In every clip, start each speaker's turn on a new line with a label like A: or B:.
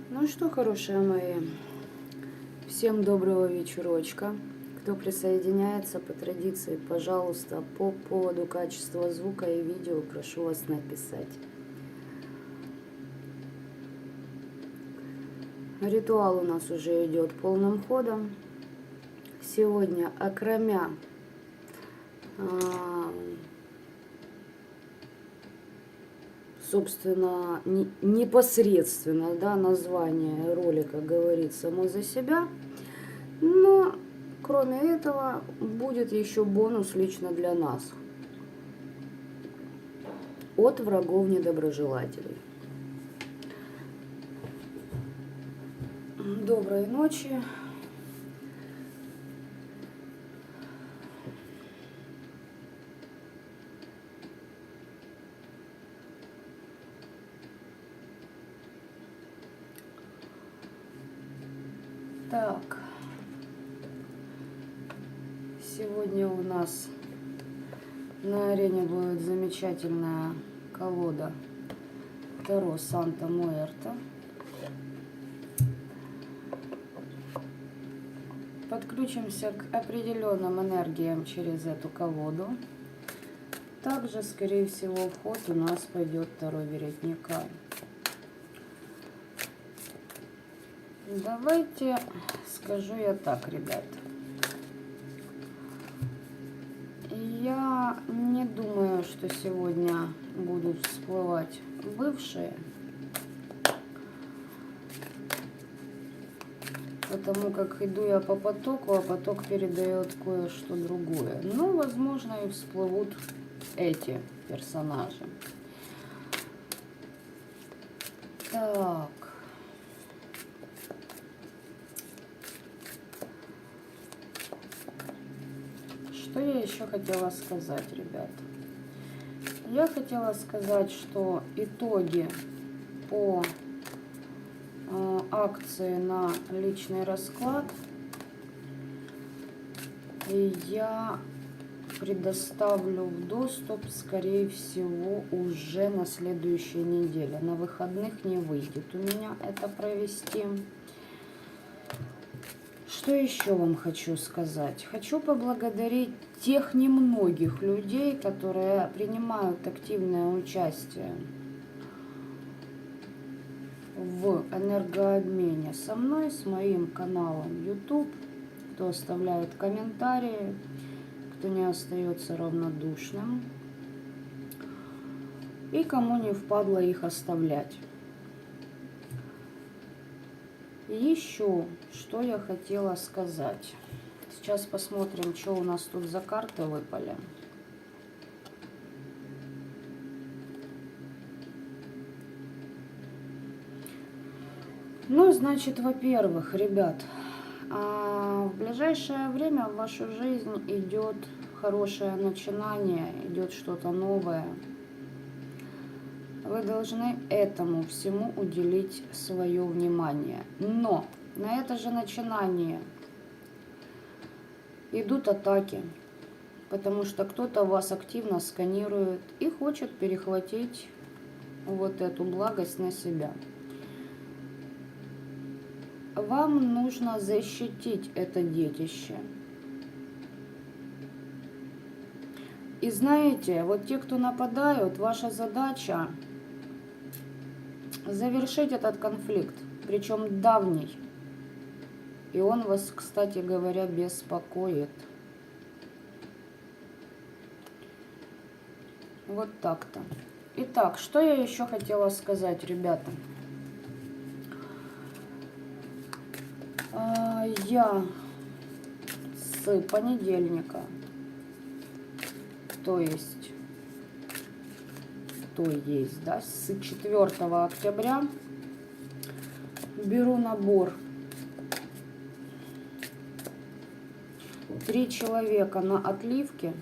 A: Ну что, хорошие мои, всем доброго вечерочка. Кто присоединяется по традиции, пожалуйста, по поводу качества звука и видео прошу вас написать. Ритуал у нас уже идет полным ходом. Сегодня, окромя собственно, непосредственно, да, название ролика говорит само за себя, но кроме этого будет еще бонус лично для нас от врагов недоброжелателей. Доброй ночи. Так, сегодня у нас на арене будет замечательная колода Таро Санта Муэрте. Подключимся к определенным энергиям через эту колоду. Также, скорее всего, в ход у нас пойдет Таро Веретника. Давайте скажу я так, ребят. Я не думаю, что сегодня будут всплывать бывшие, потому как иду я по потоку, а поток передает кое-что другое. Но, возможно, и всплывут эти персонажи. Так. Что я еще хотела сказать, ребят? Я хотела сказать, что итоги по акции на личный расклад я предоставлю в доступ, скорее всего, уже на следующей неделе. На выходных не выйдет у меня это провести. Что еще вам хочу сказать? Хочу поблагодарить тех немногих людей, которые принимают активное участие в энергообмене со мной, с моим каналом YouTube, кто оставляет комментарии, кто не остается равнодушным и кому не впадло их оставлять. Еще что я хотела сказать. Сейчас посмотрим, что у нас тут за карты выпали. Ну, значит, во-первых, ребят, в ближайшее время в вашу жизнь идет хорошее начинание, идет что-то новое. Вы должны этому всему уделить свое внимание. Но на это же начинание идут атаки, потому что кто-то вас активно сканирует и хочет перехватить вот эту благость на себя. Вам нужно защитить это детище. И знаете, вот те, кто нападают, ваша задача завершить этот конфликт, причем давний. И он вас, кстати говоря, беспокоит. Вот так-то. Итак, что я еще хотела сказать, ребята? Я с понедельника, то есть кто есть, да, с 4 октября беру набор. 3 человека на отливке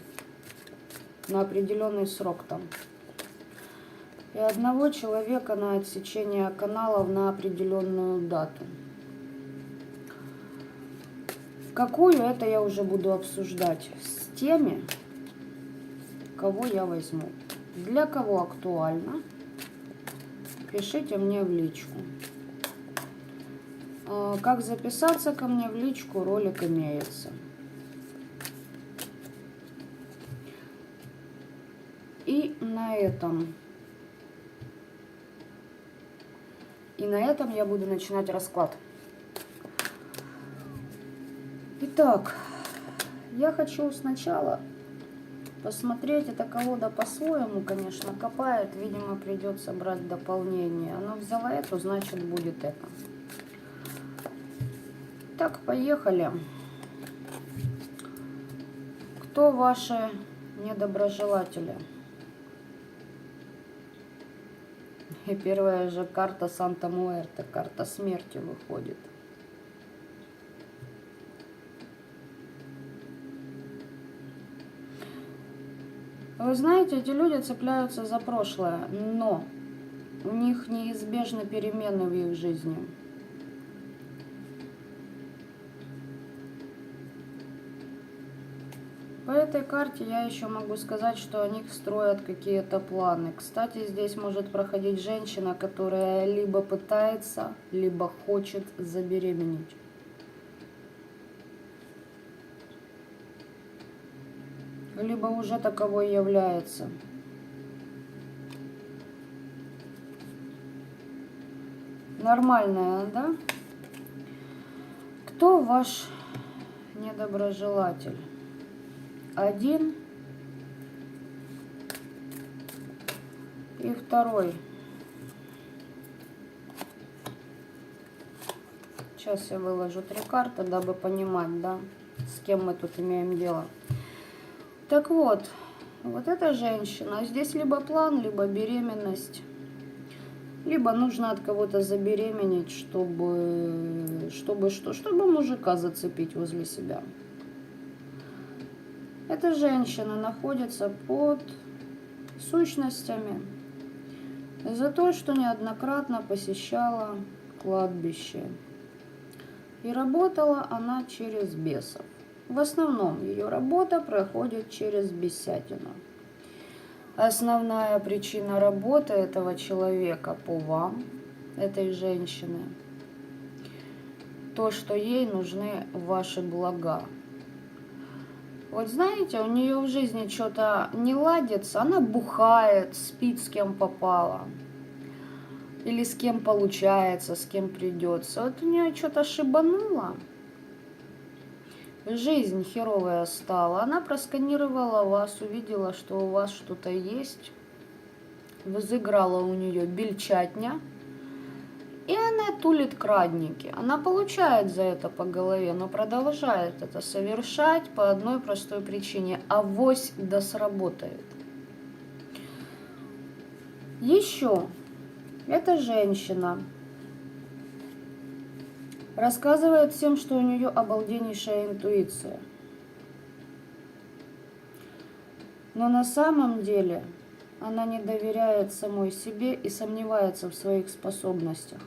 A: на определенный срок там. И 1 человека на отсечение каналов на определенную дату. В какую, это я уже буду обсуждать с теми, кого я возьму. Для кого актуально, пишите мне в личку. Как записаться ко мне в личку, ролик имеется. И на этом я буду начинать расклад. Итак, я хочу сначала посмотреть, это колода по-своему, конечно, копает. Видимо, придется брать дополнение. Она взяла эту, значит, будет это. Так, поехали. Кто ваши недоброжелатели? И первая же карта Санта-Муэрте, карта смерти выходит. Вы знаете, эти люди цепляются за прошлое, но у них неизбежны перемены в их жизни. По этой карте я еще могу сказать, что они строят какие-то планы. Кстати, здесь может проходить женщина, которая либо пытается, либо хочет забеременеть. Либо уже таковой является. Нормальная, да? Кто ваш недоброжелатель? 1 и 2. Сейчас я выложу 3 карты, дабы понимать, да, с кем мы тут имеем дело. Так вот, вот эта женщина, здесь либо план, либо беременность, либо нужно от кого-то забеременеть, чтобы мужика зацепить возле себя. Эта женщина находится под сущностями за то, что неоднократно посещала кладбище. И работала она через бесов. В основном ее работа проходит через бесятину. Основная причина работы этого человека по вам, этой женщины, то, что ей нужны ваши блага. Вот знаете, у нее в жизни что-то не ладится, она бухает, спит с кем попало. Или с кем получается, с кем придется. Вот у нее что-то шибануло. Жизнь херовая стала. Она просканировала вас, увидела, что у вас что-то есть. Взыграла у нее бельчатня. И она тулит крадники. Она получает за это по голове, но продолжает это совершать по одной простой причине. Авось да сработает. Еще эта женщина рассказывает всем, что у нее обалденнейшая интуиция. Но на самом деле она не доверяет самой себе и сомневается в своих способностях.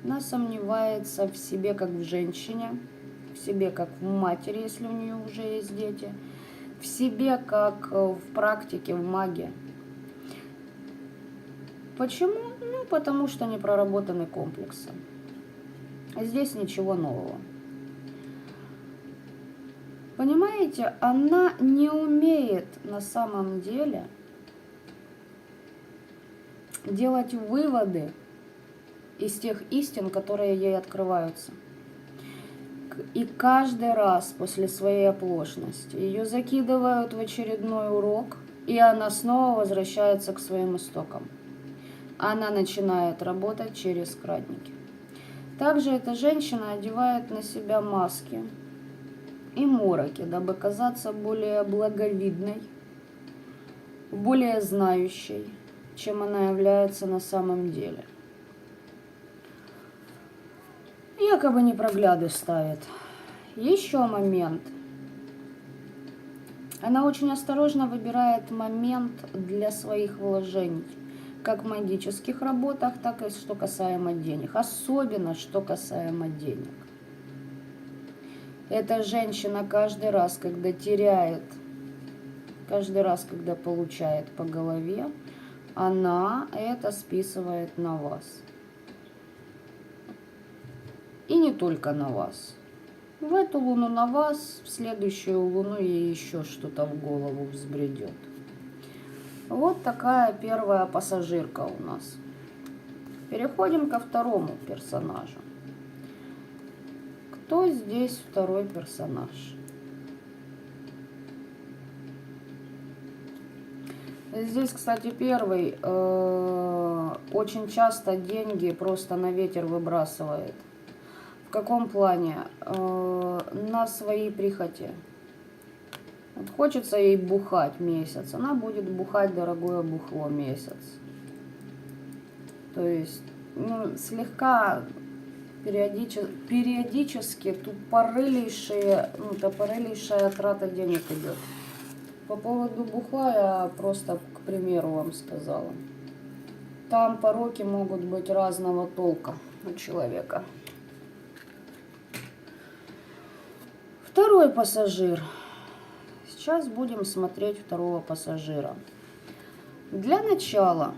A: Она сомневается в себе как в женщине, в себе как в матери, если у нее уже есть дети, в себе как в практике, в магии. Почему? Ну, потому что не проработаны комплексы. Здесь ничего нового. Понимаете, она не умеет на самом деле делать выводы из тех истин, которые ей открываются. И каждый раз после своей оплошности ее закидывают в очередной урок, и она снова возвращается к своим истокам. Она начинает работать через крадники. Также эта женщина одевает на себя маски и мороки, дабы казаться более благовидной, более знающей, чем она является на самом деле. Якобы непрогляды ставит. Еще момент. Она очень осторожно выбирает момент для своих вложений. Как в магических работах, так и что касаемо денег. Особенно, что касаемо денег. Эта женщина каждый раз, когда теряет, каждый раз, когда получает по голове, она это списывает на вас. И не только на вас. В эту луну на вас, в следующую луну ей еще что-то в голову взбредет. Вот такая первая пассажирка у нас. Переходим ко второму персонажу. Кто здесь второй персонаж? Здесь, кстати, первый очень часто деньги просто на ветер выбрасывает. В каком плане? На свои прихоти. Вот хочется ей бухать месяц, она будет бухать дорогое бухло месяц. То есть, ну, слегка периодически тупорылейшая трата денег идет. По поводу бухла я просто, к примеру, вам сказала. Там пороки могут быть разного толка у человека. Второй пассажир. Сейчас будем смотреть второго пассажира. Для начала,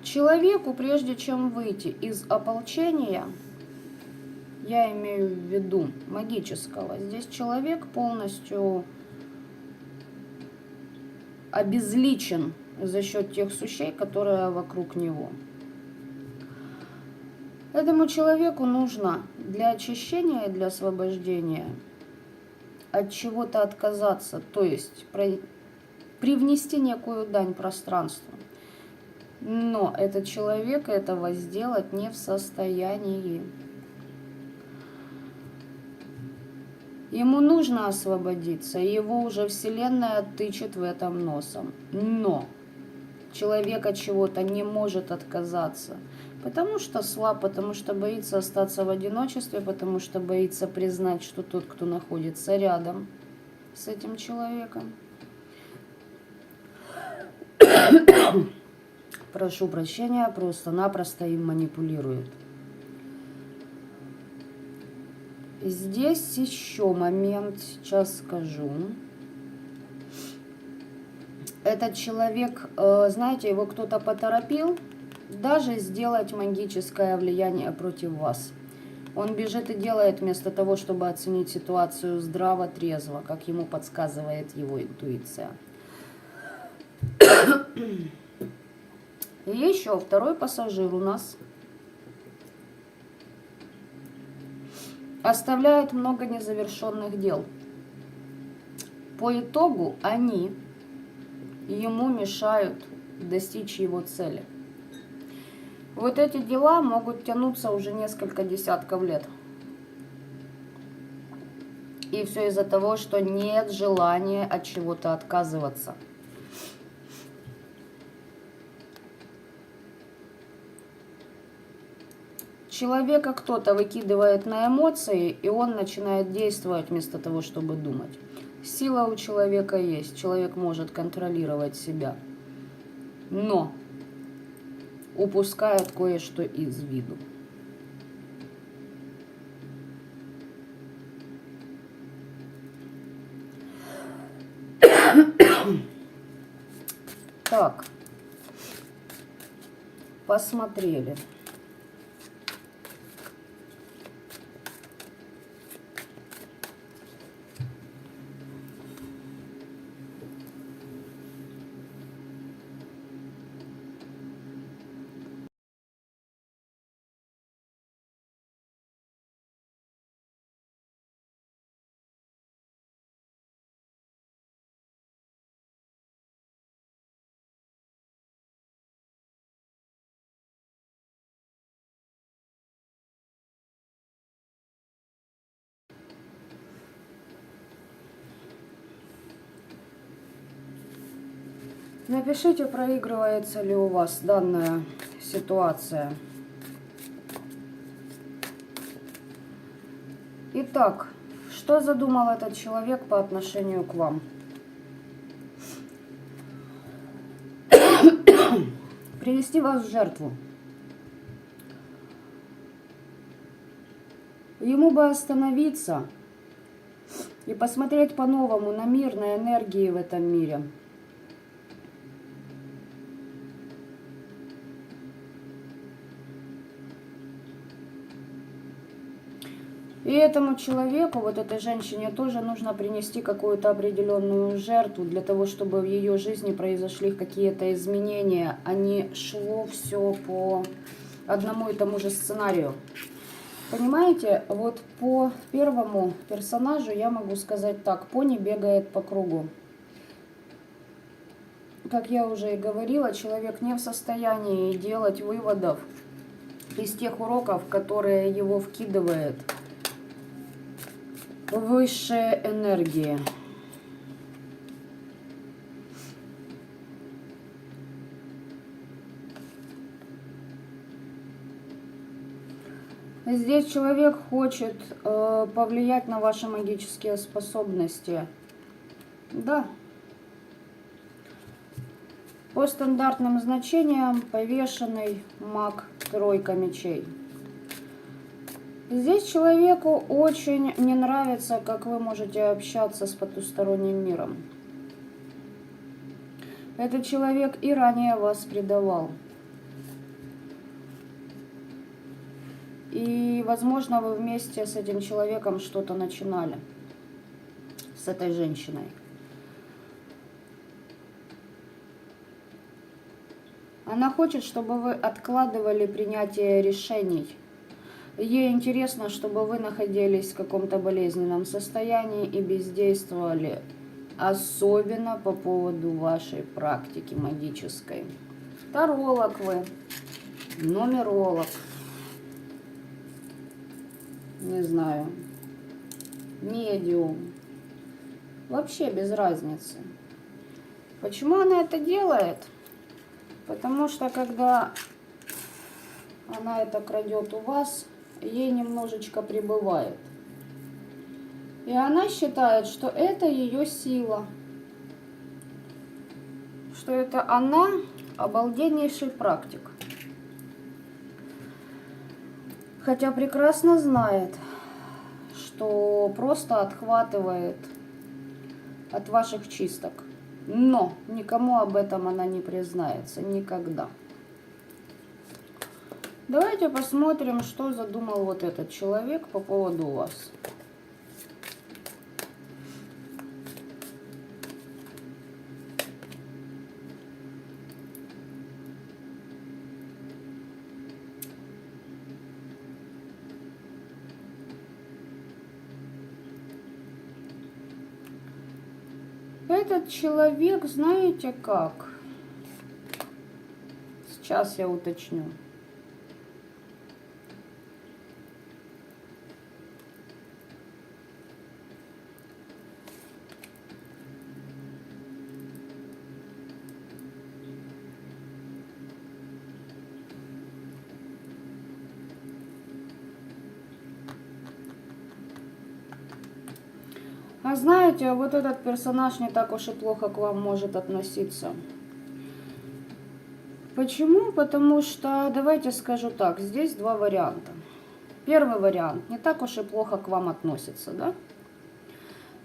A: человеку, прежде чем выйти из ополчения, я имею в виду магического, здесь человек полностью обезличен за счет тех сущей, которые вокруг него. Этому человеку нужно для очищения и для освобождения от чего-то отказаться, то есть привнести некую дань пространству. Но этот человек этого сделать не в состоянии. Ему нужно освободиться, его уже Вселенная тычет в этом носом. Но человек от чего-то не может отказаться, потому что слаб, потому что боится остаться в одиночестве, потому что боится признать, что тот, кто находится рядом с этим человеком. Прошу прощения, просто-напросто им манипулируют. Здесь еще момент, сейчас скажу. Этот человек, знаете, его кто-то поторопил даже сделать магическое влияние против вас. Он бежит и делает вместо того, чтобы оценить ситуацию здраво, трезво, как ему подсказывает его интуиция. И еще второй пассажир у нас оставляет много незавершенных дел. По итогу они ему мешают достичь его цели. Вот эти дела могут тянуться уже несколько десятков лет. И все из-за того, что нет желания от чего-то отказываться. Человека кто-то выкидывает на эмоции, и он начинает действовать вместо того, чтобы думать. Сила у человека есть, человек может контролировать себя, но упускает кое-что из виду. Так, посмотрели. Напишите, проигрывается ли у вас данная ситуация. Итак, что задумал этот человек по отношению к вам? Привести вас в жертву. Ему бы остановиться и посмотреть по-новому на мир, на энергии в этом мире. И этому человеку, вот этой женщине, тоже нужно принести какую-то определенную жертву для того, чтобы в ее жизни произошли какие-то изменения, а не шло все по одному и тому же сценарию. Понимаете, вот по первому персонажу я могу сказать так: пони бегает по кругу. Как я уже и говорила, человек не в состоянии делать выводов из тех уроков, которые его вкидывает высшая энергия. Здесь человек хочет повлиять на ваши магические способности. Да. По стандартным значениям повешенный маг, тройка мечей. Здесь человеку очень не нравится, как вы можете общаться с потусторонним миром. Этот человек и ранее вас предавал. И, возможно, вы вместе с этим человеком что-то начинали. С этой женщиной. Она хочет, чтобы вы откладывали принятие решений. Ей интересно, чтобы вы находились в каком-то болезненном состоянии и бездействовали, особенно по поводу вашей практики магической. Таролог вы, нумеролог, не знаю, медиум, вообще без разницы. Почему она это делает? Потому что когда она это крадет у вас, ей немножечко прибывает. И она считает, что это ее сила. Что это она обалденнейший практик. Хотя прекрасно знает, что просто отхватывает от ваших чисток. Но никому об этом она не признается никогда. Давайте посмотрим, что задумал вот этот человек по поводу вас. Этот человек, знаете как? Сейчас я уточню. А знаете, вот этот персонаж не так уж и плохо к вам может относиться. Почему? Потому что, давайте скажу так, здесь два варианта. Первый вариант, не так уж и плохо к вам относится, да?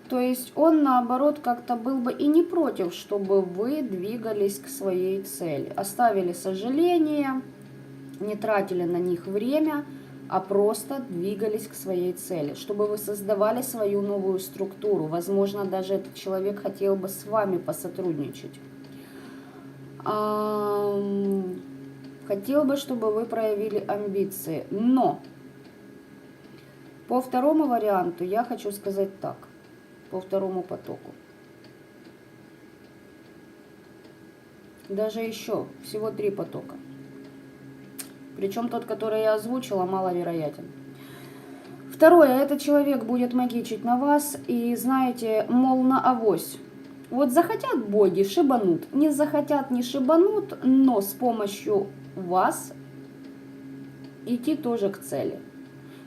A: То есть он, наоборот, как-то был бы и не против, чтобы вы двигались к своей цели. Оставили сожаления, не тратили на них время, а просто двигались к своей цели, чтобы вы создавали свою новую структуру. Возможно, даже этот человек хотел бы с вами посотрудничать. Хотел бы, чтобы вы проявили амбиции. Но по второму варианту я хочу сказать так, по второму потоку. Даже еще, всего 3 потока. Причем тот, который я озвучила, маловероятен. Второе, этот человек будет магичить на вас и, знаете, мол, на авось. Вот захотят боги, шибанут. Не захотят, не шибанут, но с помощью вас идти тоже к цели.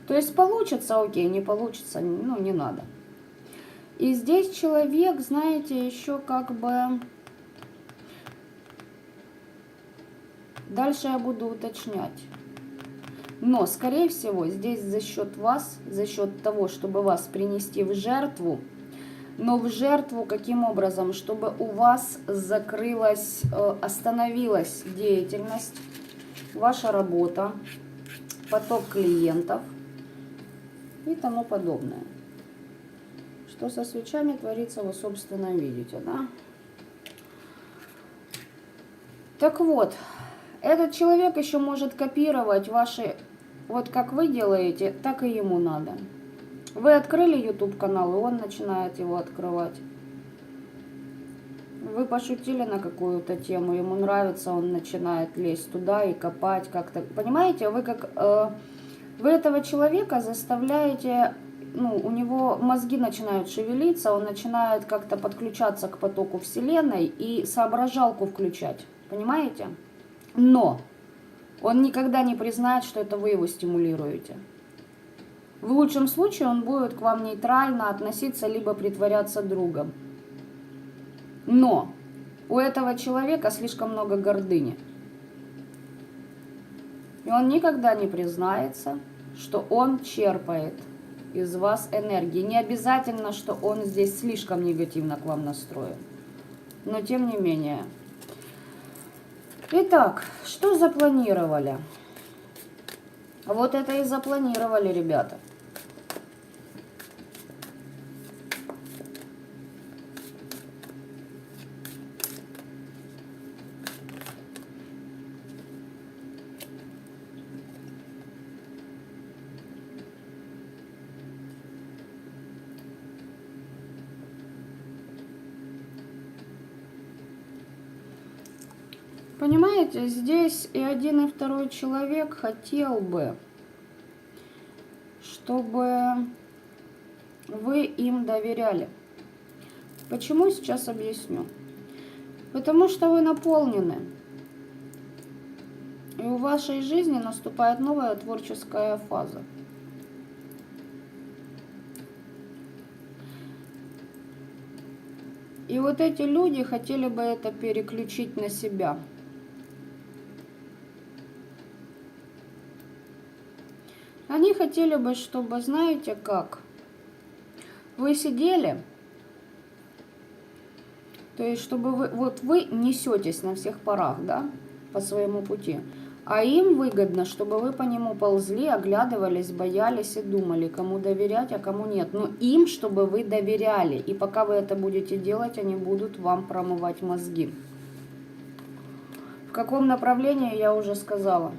A: То есть получится, окей, не получится, ну не надо. И здесь человек, знаете, еще как бы... Дальше я буду уточнять. Но, скорее всего, здесь за счет вас, за счет того, чтобы вас принести в жертву, но в жертву каким образом? Чтобы у вас закрылась, остановилась деятельность, ваша работа, поток клиентов и тому подобное. Что со свечами творится, вы, собственно, видите, да? Так вот, этот человек еще может копировать ваши, вот как вы делаете, так и ему надо. Вы открыли YouTube канал, и он начинает его открывать. Вы пошутили на какую-то тему, ему нравится, он начинает лезть туда и копать как-то. Понимаете, вы как вы этого человека заставляете, ну, у него мозги начинают шевелиться, он начинает как-то подключаться к потоку Вселенной и соображалку включать. Понимаете? Но он никогда не признает, что это вы его стимулируете. В лучшем случае он будет к вам нейтрально относиться, либо притворяться другом. Но у этого человека слишком много гордыни. И он никогда не признается, что он черпает из вас энергии. Не обязательно, что он здесь слишком негативно к вам настроен. Но тем не менее. Итак, что запланировали? Вот это и запланировали, ребята. Понимаете, здесь и один, и второй человек хотел бы, чтобы вы им доверяли. Почему, сейчас объясню. Потому что вы наполнены. И у вашей жизни наступает новая творческая фаза. И вот эти люди хотели бы это переключить на себя. Они хотели бы, чтобы, знаете как, вы сидели, то есть чтобы вы, вот вы несетесь на всех парах, да, по своему пути, а им выгодно, чтобы вы по нему ползли, оглядывались, боялись и думали, кому доверять, а кому нет. Но им, чтобы вы доверяли, и пока вы это будете делать, они будут вам промывать мозги. В каком направлении, я уже сказала.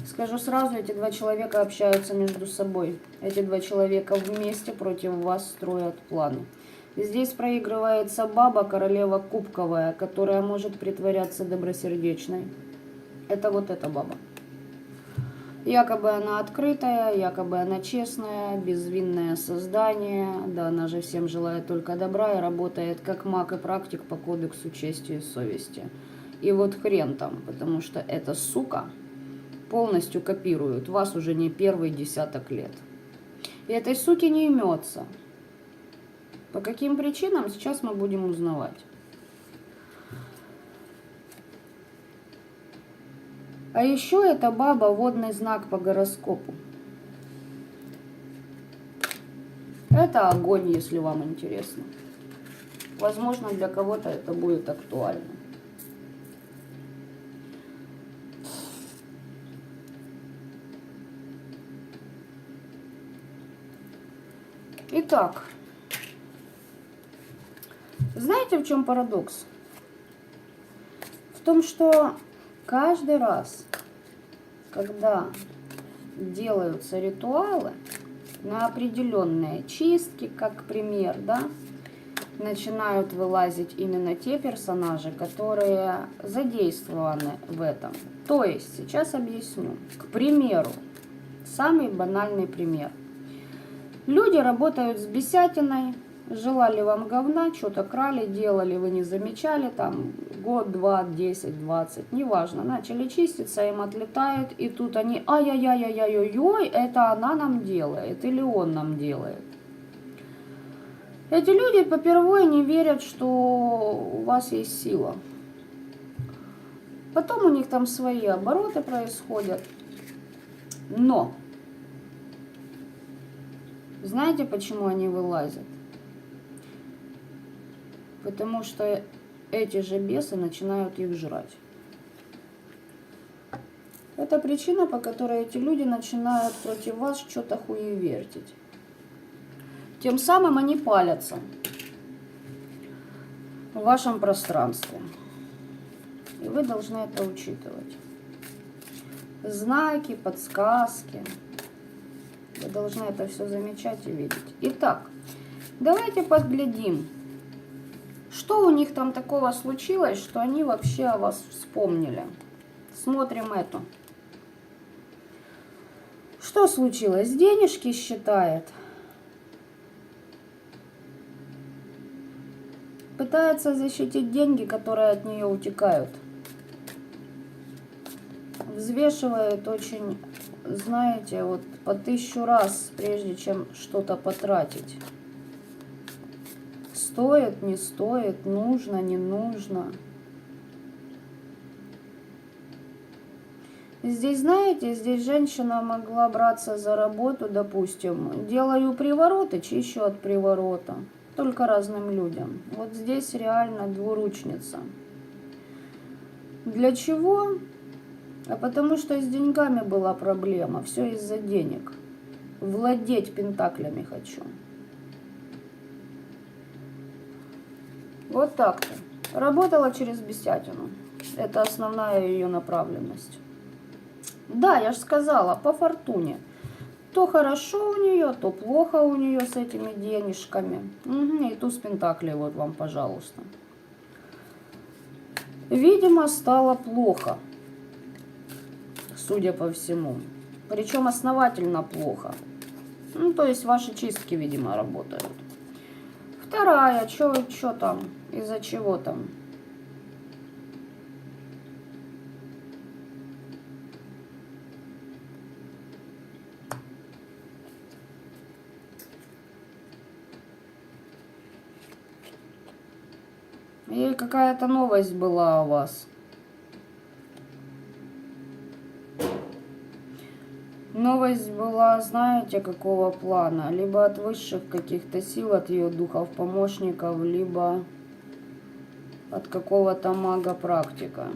A: Скажу сразу, эти два человека общаются между собой. Эти два человека вместе против вас строят планы. Здесь проигрывается баба, королева кубковая, которая может притворяться добросердечной. Это вот эта баба. Якобы она открытая, якобы она честная, безвинное создание. Да, она же всем желает только добра и работает как маг и практик по кодексу чести и совести. И вот хрен там, потому что эта сука полностью копирует вас уже не первый десяток лет. И этой суке не имется. По каким причинам, сейчас мы будем узнавать. А еще эта баба водный знак по гороскопу. Это огонь, если вам интересно. Возможно, для кого-то это будет актуально. Итак, знаете, в чем парадокс? В том, что каждый раз, когда делаются ритуалы на определенные чистки, как пример, да, начинают вылазить именно те персонажи, которые задействованы в этом. То есть, сейчас объясню. К примеру, самый банальный пример. Люди работают с бесятиной, Желали вам говна, что-то крали, делали, вы не замечали, там год, 2, 10, 20, неважно. Начали чиститься, им отлетают, и тут они, ай-яй-яй-яй-яй-яй, это она нам делает или он нам делает. Эти люди попервой не верят, что у вас есть сила. Потом у них там свои обороты происходят. Но, знаете, почему они вылазят? Потому что эти же бесы начинают их жрать. Это причина, по которой эти люди начинают против вас что-то хуевертить. Тем самым они палятся в вашем пространстве. И вы должны это учитывать. Знаки, подсказки. Вы должны это все замечать и видеть. Итак, давайте подглядим, что у них там такого случилось, что они вообще о вас вспомнили. Смотрим это. Что случилось? Денежки считает. Пытается защитить деньги, которые от нее утекают. Взвешивает очень, знаете, вот по 1000 раз, прежде чем что-то потратить. Стоит, не стоит, нужно, не нужно. Здесь, знаете, здесь женщина могла браться за работу, допустим, делаю привороты, чищу от приворота. Только разным людям. Вот здесь реально двуручница. Для чего? А потому что с деньгами была проблема. Все из-за денег. Владеть пентаклями хочу. Вот так-то. Работала через бесятину. Это основная ее направленность. Да, я же сказала, по фортуне. То хорошо у нее, то плохо у нее с этими денежками. Угу, и туз пентаклей вот вам, пожалуйста. Видимо, стало плохо. Судя по всему. Причем основательно плохо. Ну, то есть ваши чистки, видимо, работают. Вторая, что там, из-за чего там? И какая-то новость была у вас. Новость была, знаете, какого плана? Либо от высших каких-то сил, от ее духов-помощников, либо от какого-то мага-практика.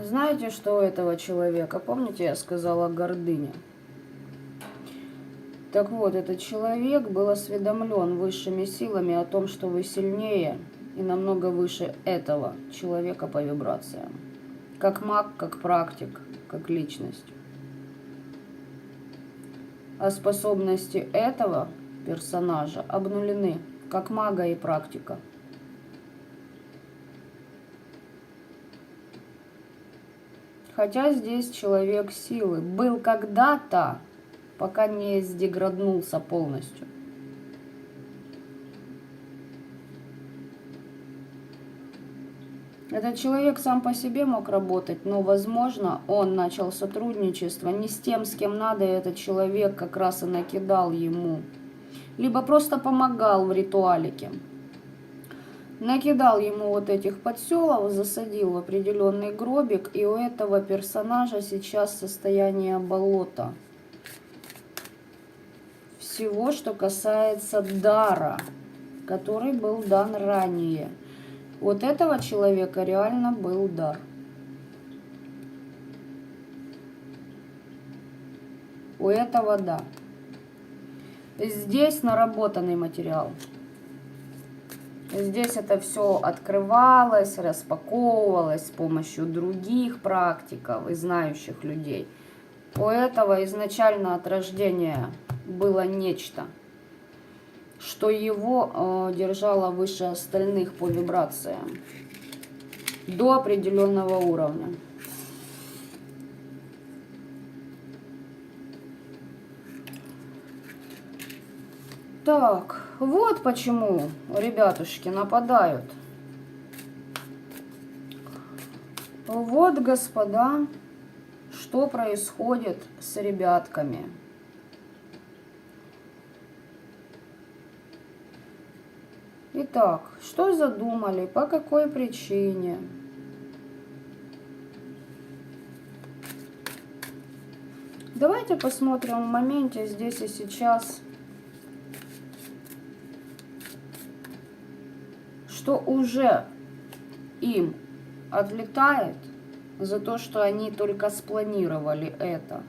A: Знаете, что у этого человека? Помните, я сказала гордыня? Так вот, этот человек был осведомлен высшими силами о том, что вы сильнее и намного выше этого человека по вибрациям. Как маг, как практик, как личность. А способности этого персонажа обнулены, как мага и практика. Хотя здесь человек силы был когда-то, пока не сдеграднулся полностью. Этот человек сам по себе мог работать, но, возможно, он начал сотрудничество не с тем, с кем надо, и этот человек как раз и накидал ему. Либо просто помогал в ритуалике. Накидал ему вот этих подселов, засадил в определенный гробик, и у этого персонажа сейчас состояние болота. Всего, что касается дара, который был дан ранее. Вот этого человека реально был дар. У этого да. Здесь наработанный материал. Здесь это все открывалось, распаковывалось с помощью других практиков и знающих людей. У этого изначально от рождения было нечто. что его держало выше остальных по вибрациям до определенного уровня. Так, вот почему ребятушки нападают. Вот, господа, что происходит с ребятками. Итак, что задумали, по какой причине? Давайте посмотрим в моменте, здесь и сейчас, что уже им отлетает за то, что они только спланировали это.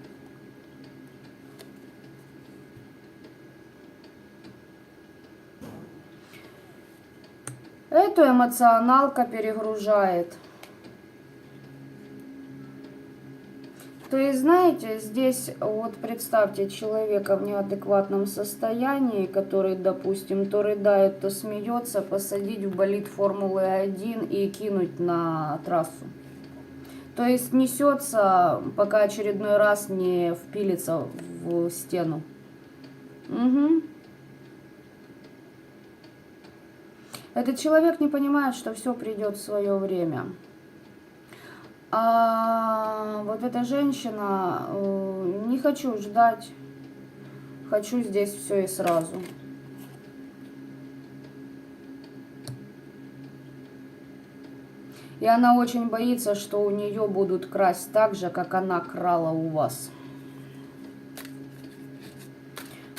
A: Эту эмоционалка перегружает. То есть, знаете, здесь вот представьте человека в неадекватном состоянии, который, допустим, то рыдает, то смеется, посадить в болид Формулы-1 и кинуть на трассу. То есть несется, пока очередной раз не впилится в стену. Угу. Этот человек не понимает, что все придет в свое время. А вот эта женщина, не хочу ждать, хочу здесь все и сразу. И она очень боится, что у нее будут красть так же, как она крала у вас.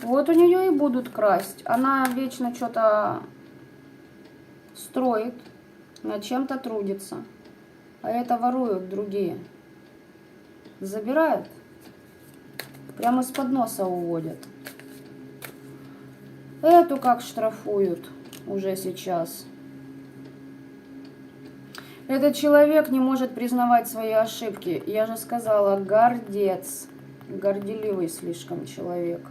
A: Вот у нее и будут красть. Она вечно что-то строит, над чем-то трудится. А это воруют другие. Забирают. Прямо из-под носа уводят. Эту как штрафуют уже сейчас. Этот человек не может признавать свои ошибки. Я же сказала, гордец. Горделивый слишком человек.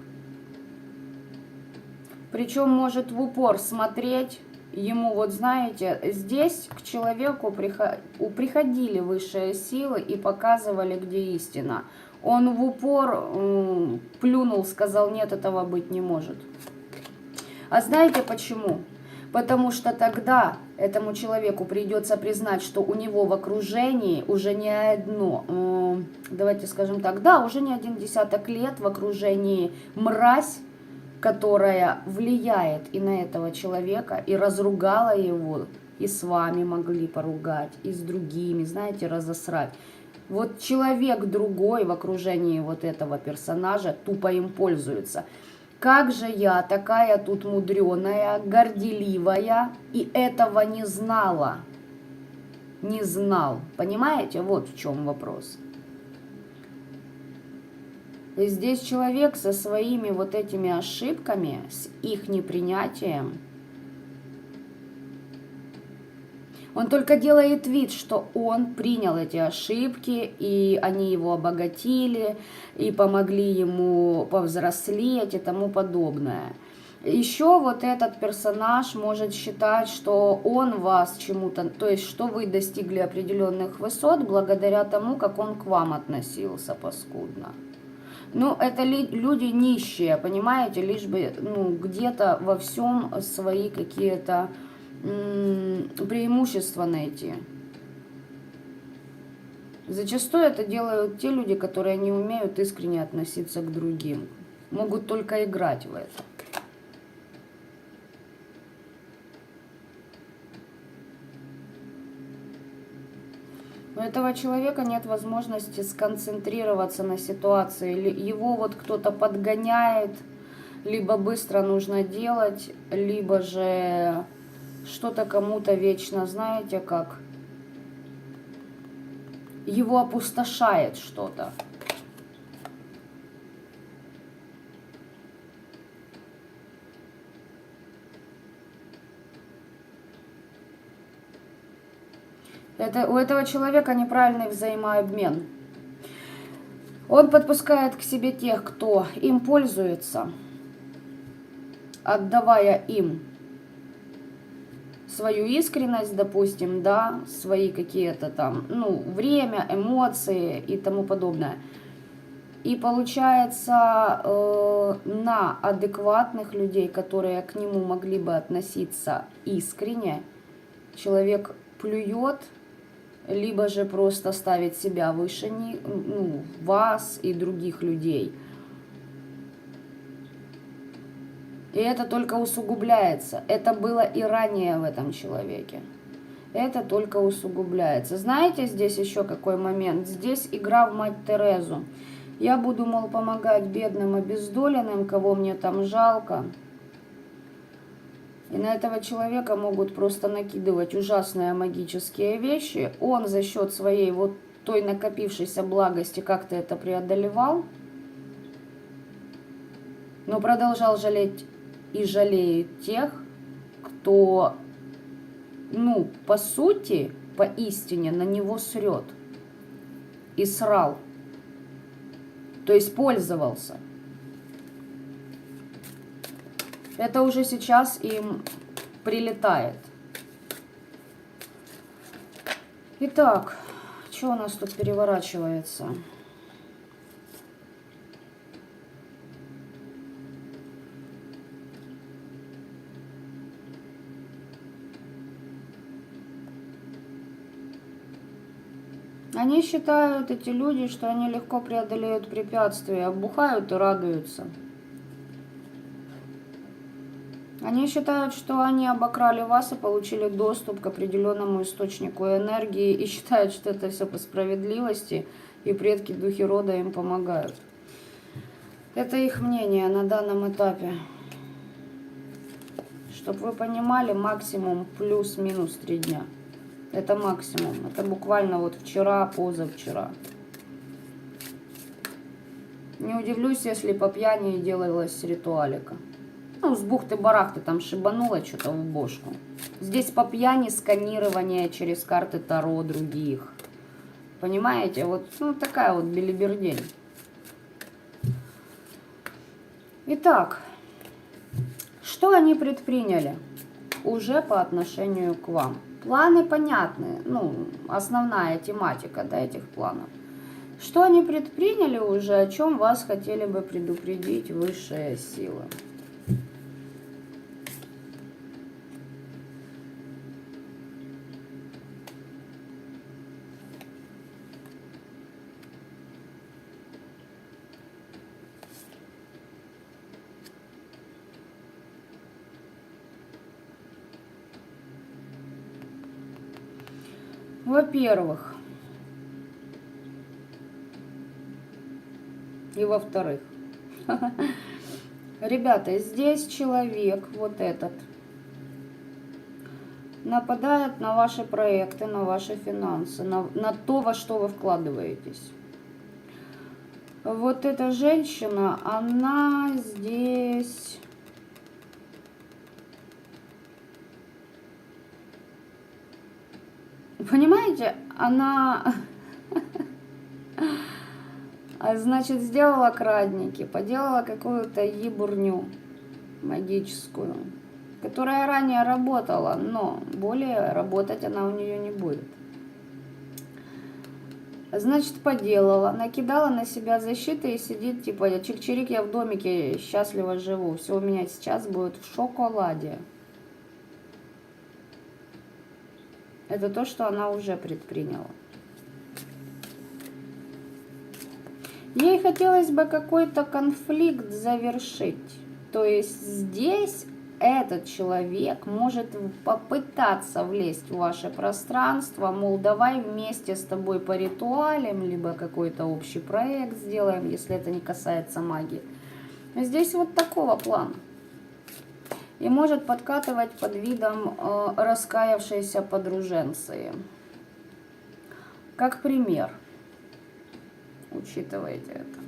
A: Причем может в упор смотреть. Ему, вот знаете, здесь к человеку приходили высшие силы и показывали, где истина. Он в упор плюнул, сказал, нет, этого быть не может. А знаете почему? Потому что тогда этому человеку придется признать, что у него в окружении уже не одно, давайте скажем так, да, уже не один десяток лет в окружении мразь, которая влияет и на этого человека, и разругала его, и с вами могли поругать, и с другими, знаете, разосрать. Вот человек другой в окружении вот этого персонажа тупо им пользуется. Как же я, такая тут мудреная, горделивая, и этого не знала? Не знал. Понимаете? Вот в чем вопрос. И здесь человек со своими вот этими ошибками, с их непринятием, он только делает вид, что он принял эти ошибки, и они его обогатили, и помогли ему повзрослеть и тому подобное. Еще вот этот персонаж может считать, что он вас чему-то, то есть что вы достигли определенных высот благодаря тому, как он к вам относился паскудно. Ну, это люди нищие, понимаете, лишь бы, ну, где-то во всем свои какие-то преимущества найти. Зачастую это делают те люди, которые не умеют искренне относиться к другим. Могут только играть в это. У этого человека нет возможности сконцентрироваться на ситуации. Его вот кто-то подгоняет, либо быстро нужно делать, либо же что-то кому-то вечно, знаете как, его опустошает что-то. У этого человека неправильный взаимообмен. Он подпускает к себе тех, кто им пользуется. отдавая им свою искренность, допустим, да, свои какие-то там, ну, время, эмоции и тому подобное. И получается, на адекватных людей, которые к нему могли бы относиться искренне, человек плюет, либо же просто ставит себя выше ну, вас и других людей. И это только усугубляется. Это было и ранее в этом человеке. Это только усугубляется. Знаете, здесь еще какой момент? Здесь игра в мать Терезу. Я буду, мол, помогать бедным обездоленным, кого мне там жалко. И на этого человека могут просто накидывать ужасные магические вещи. Он за счет своей вот той накопившейся благости как-то это преодолевал, но продолжал жалеть и жалеет тех, кто, ну, по сути, поистине на него срет и срал, то есть пользовался. Это уже сейчас им прилетает. Итак, что у нас тут переворачивается? Они считают, эти люди, что они легко преодолеют препятствия, оббухают и радуются. Они считают, что они обокрали вас и получили доступ к определенному источнику энергии и считают, что это все по справедливости, и предки, духи рода им помогают. Это их мнение на данном этапе. Чтобы вы понимали, максимум плюс-минус 3 дня. Это максимум. Это буквально вот вчера, позавчера. Не удивлюсь, если по пьяни делалась ритуалика. Ну, с бухты-барахты там шибануло что-то в бошку. Здесь по пьяни сканирование через карты Таро других. Понимаете? Вот, ну, такая вот белибердень. Итак, что они предприняли уже по отношению к вам? Планы понятны, ну, основная тематика, да, этих планов. Что они предприняли уже, о чем вас хотели бы предупредить высшая сила? Во-первых, и во-вторых, ребята, здесь человек, вот этот, нападает на ваши проекты, на ваши финансы, на то, во что вы вкладываетесь. Вот эта женщина, она здесь... Понимаете, она, значит, сделала крадники, поделала какую-то ебурню магическую, которая ранее работала, но более работать она у нее не будет. Значит, поделала, накидала на себя защиты и сидит, типа, я чик-чирик, я в домике счастливо живу, все у меня сейчас будет в шоколаде. Это то, что она уже предприняла. Ей хотелось бы какой-то конфликт завершить. То есть здесь этот человек может попытаться влезть в ваше пространство, мол, давай вместе с тобой поритуалим, либо какой-то общий проект сделаем, если это не касается магии. Здесь вот такого плана. И может подкатывать под видом раскаявшейся подруженции. Как пример. Учитывайте это.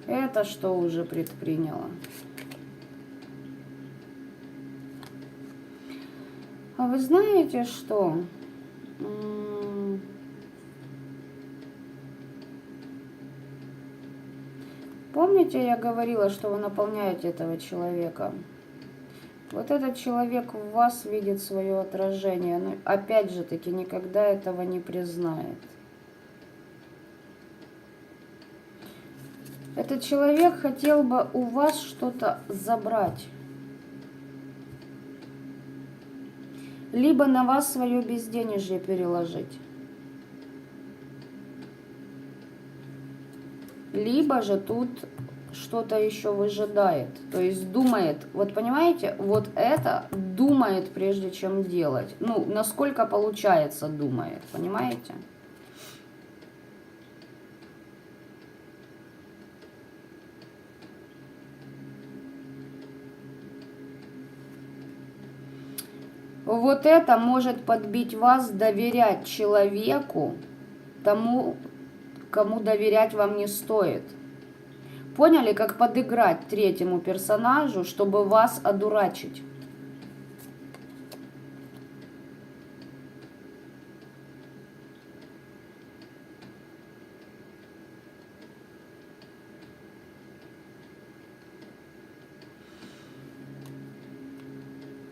A: Это что уже предприняла? А вы знаете что? Помните, я говорила, что вы наполняете этого человека? Вот этот человек в вас видит свое отражение, но опять же таки никогда этого не признает. Этот человек хотел бы у вас что-то забрать. Либо на вас свое безденежье переложить. Либо же тут что-то еще выжидает. То есть думает, вот понимаете, вот это думает прежде чем делать. Ну, насколько получается думает, понимаете? Вот это может подбить вас доверять человеку, тому, кому доверять вам не стоит. Поняли, как подыграть третьему персонажу, чтобы вас одурачить?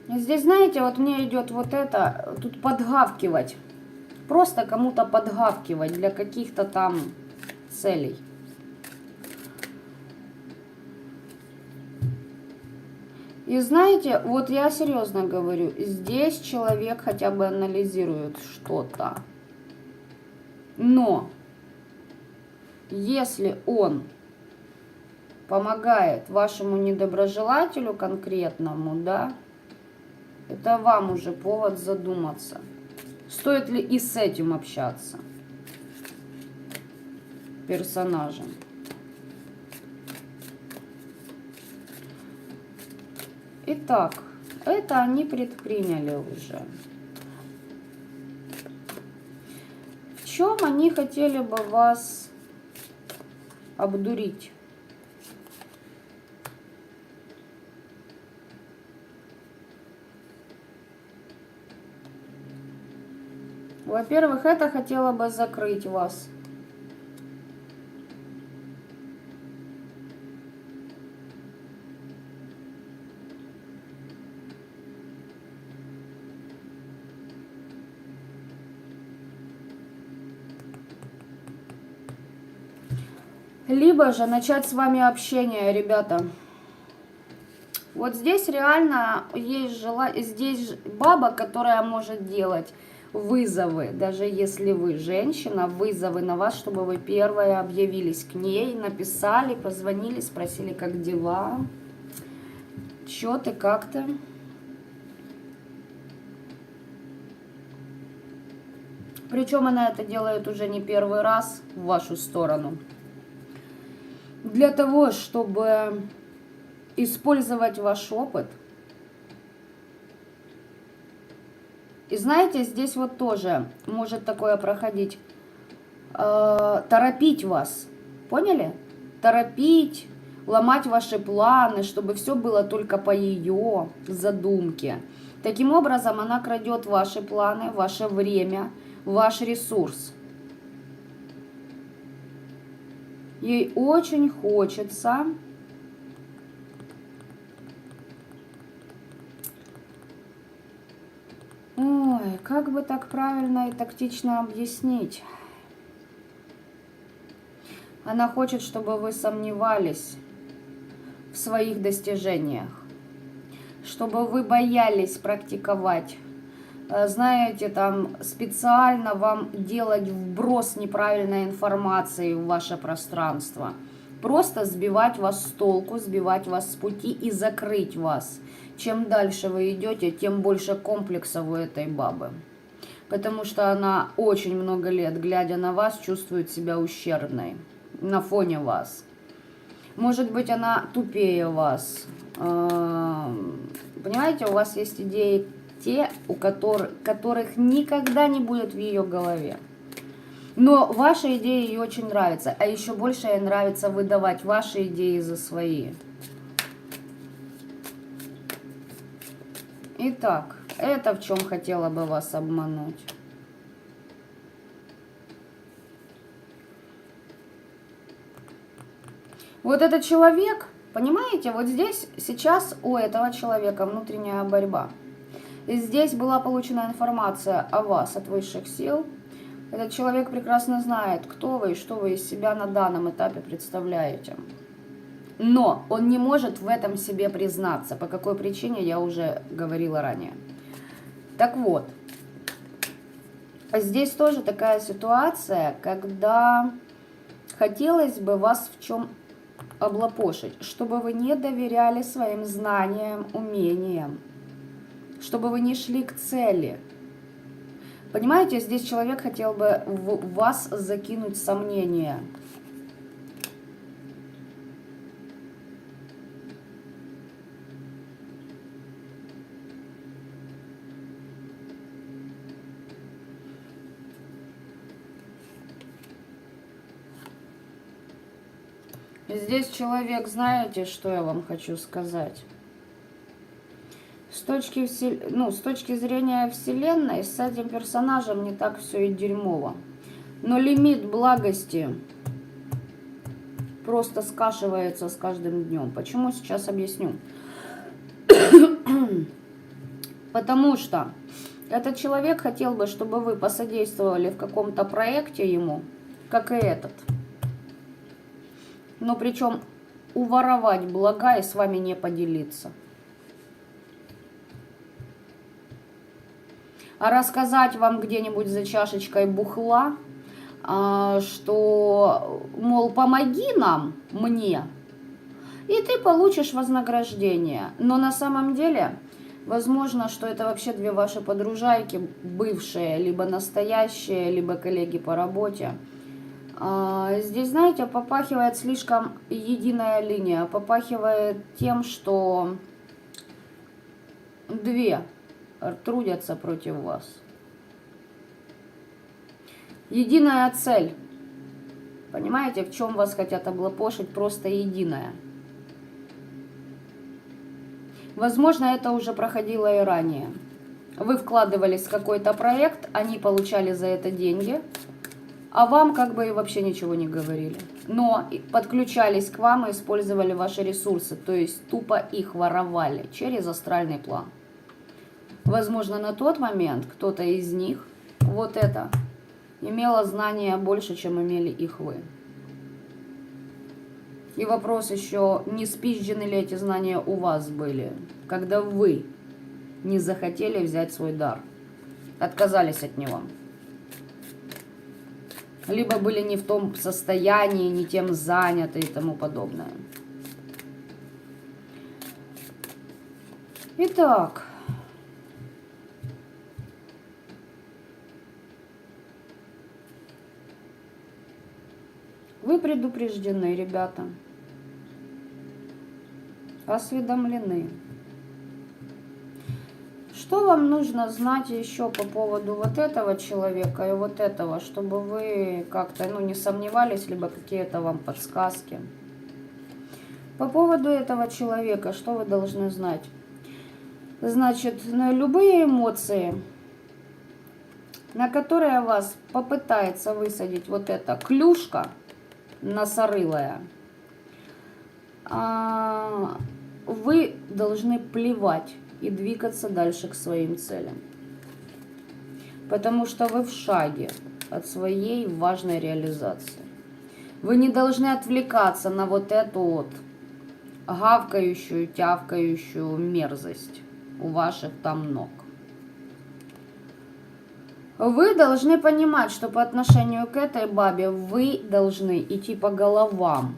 A: Здесь, знаете, вот мне идет вот это, тут подгавкивать. Просто кому-то подгавкивать для каких-то там целей. И знаете, вот я серьезно говорю, здесь человек хотя бы анализирует что-то. Но если он помогает вашему недоброжелателю конкретному, да, это вам уже повод задуматься, стоит ли и с этим общаться персонажем. Итак, это они предприняли уже. В чем они хотели бы вас обдурить? Во-первых, это хотело бы закрыть вас. Либо же начать с вами общение, ребята. Вот здесь реально есть желание, здесь баба, которая может делать вызовы, даже если вы женщина, вызовы на вас, чтобы вы первая объявились к ней, написали, позвонили, спросили, как дела, чё ты, как ты. Причем она это делает уже не первый раз в вашу сторону. Для того, чтобы использовать ваш опыт. И знаете, здесь вот тоже может такое проходить. Торопить вас. Поняли? Торопить, ломать ваши планы, чтобы все было только по ее задумке. Таким образом, она крадет ваши планы, ваше время, ваш ресурс. Ей очень хочется ой, как бы так правильно и тактично объяснить? Она хочет, чтобы вы сомневались в своих достижениях, чтобы вы боялись практиковать. Знаете, там специально вам делать вброс неправильной информации в ваше пространство. Просто сбивать вас с толку, сбивать вас с пути и закрыть вас. Чем дальше вы идете, тем больше комплексов у этой бабы. Потому что она очень много лет, глядя на вас, чувствует себя ущербной на фоне вас. Может быть, она тупее вас. Понимаете, у вас есть идеи, те, у которых никогда не будет в ее голове. Но ваши идеи ей очень нравятся. А еще больше ей нравится выдавать ваши идеи за свои. Итак, это в чем хотела бы вас обмануть. Вот этот человек, понимаете, вот здесь сейчас у этого человека внутренняя борьба. И здесь была получена информация о вас от высших сил. Этот человек прекрасно знает, кто вы и что вы из себя на данном этапе представляете. Но он не может в этом себе признаться. По какой причине, я уже говорила ранее. Так вот, здесь тоже такая ситуация, когда хотелось бы вас в чем облапошить, чтобы вы не доверяли своим знаниям, умениям, чтобы вы не шли к цели. Понимаете, здесь человек хотел бы в вас закинуть сомнения. Здесь человек, знаете, что я вам хочу сказать? С точки зрения Вселенной, с этим персонажем не так все и дерьмово. Но лимит благости просто скашивается с каждым днем. Почему? Сейчас объясню. Потому что этот человек хотел бы, чтобы вы посодействовали в каком-то проекте ему, как и этот. Но причем уворовать блага и с вами не поделиться. А рассказать вам где-нибудь за чашечкой бухла, что, мол, помоги нам, мне, и ты получишь вознаграждение. Но на самом деле, возможно, что это вообще две ваши подружайки, бывшие, либо настоящие, либо коллеги по работе. Здесь, знаете, попахивает слишком единая линия, попахивает тем, что две трудятся против вас. Единая цель. Понимаете, в чем вас хотят облапошить, просто единая. Возможно, это уже проходило и ранее. Вы вкладывались в какой-то проект, они получали за это деньги, а вам как бы и вообще ничего не говорили. Но подключались к вам и использовали ваши ресурсы, то есть тупо их воровали через астральный план. Возможно, на тот момент кто-то из них вот это имело знания больше, чем имели их вы. И вопрос еще, не спизжены ли эти знания у вас были, когда вы не захотели взять свой дар, отказались от него. Либо были не в том состоянии, не тем заняты и тому подобное. Итак. Вы предупреждены, ребята. Осведомлены. Что вам нужно знать еще по поводу вот этого человека и вот этого, чтобы вы как-то, не сомневались, либо какие-то вам подсказки? По поводу этого человека, что вы должны знать? Значит, любые эмоции, на которые вас попытается высадить вот эта клюшка носорылая, вы должны плевать и двигаться дальше к своим целям. Потому что вы в шаге от своей важной реализации. Вы не должны отвлекаться на вот эту вот гавкающую, тявкающую мерзость у ваших там ног. Вы должны понимать, что по отношению к этой бабе вы должны идти по головам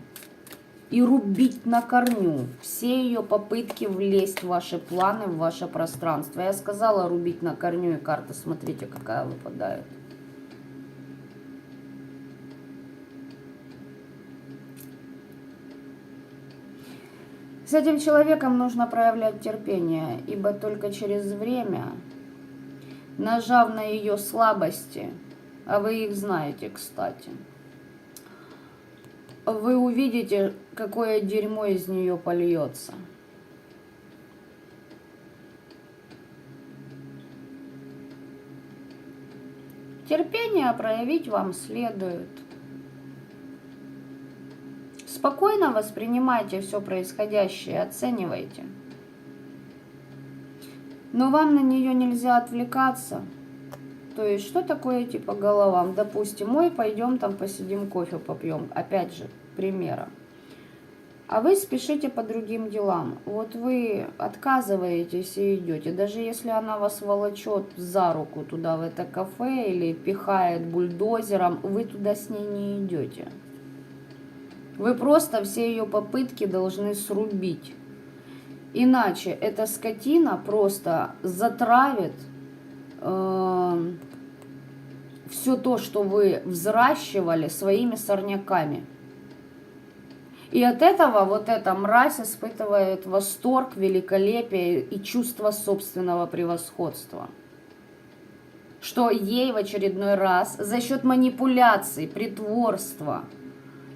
A: и рубить на корню все ее попытки влезть в ваши планы, в ваше пространство. Я сказала рубить на корню, и карта, смотрите, какая выпадает. С этим человеком нужно проявлять терпение, ибо только через время, нажав на ее слабости, а вы их знаете, кстати, вы увидите, какое дерьмо из нее польется. Терпение проявить вам следует. Спокойно воспринимайте все происходящее, оценивайте. Но вам на нее нельзя отвлекаться. То есть, что такое идти по головам? Допустим, ой, пойдем там посидим, кофе попьем. Опять же, примера. А вы спешите по другим делам. Вот вы отказываетесь и идете. Даже если она вас волочет за руку туда, в это кафе, или пихает бульдозером, вы туда с ней не идете. Вы просто все ее попытки должны срубить. Иначе эта скотина просто затравит все то, что вы взращивали своими сорняками. И от этого вот эта мразь испытывает восторг, великолепие и чувство собственного превосходства. Что ей в очередной раз за счет манипуляций, притворства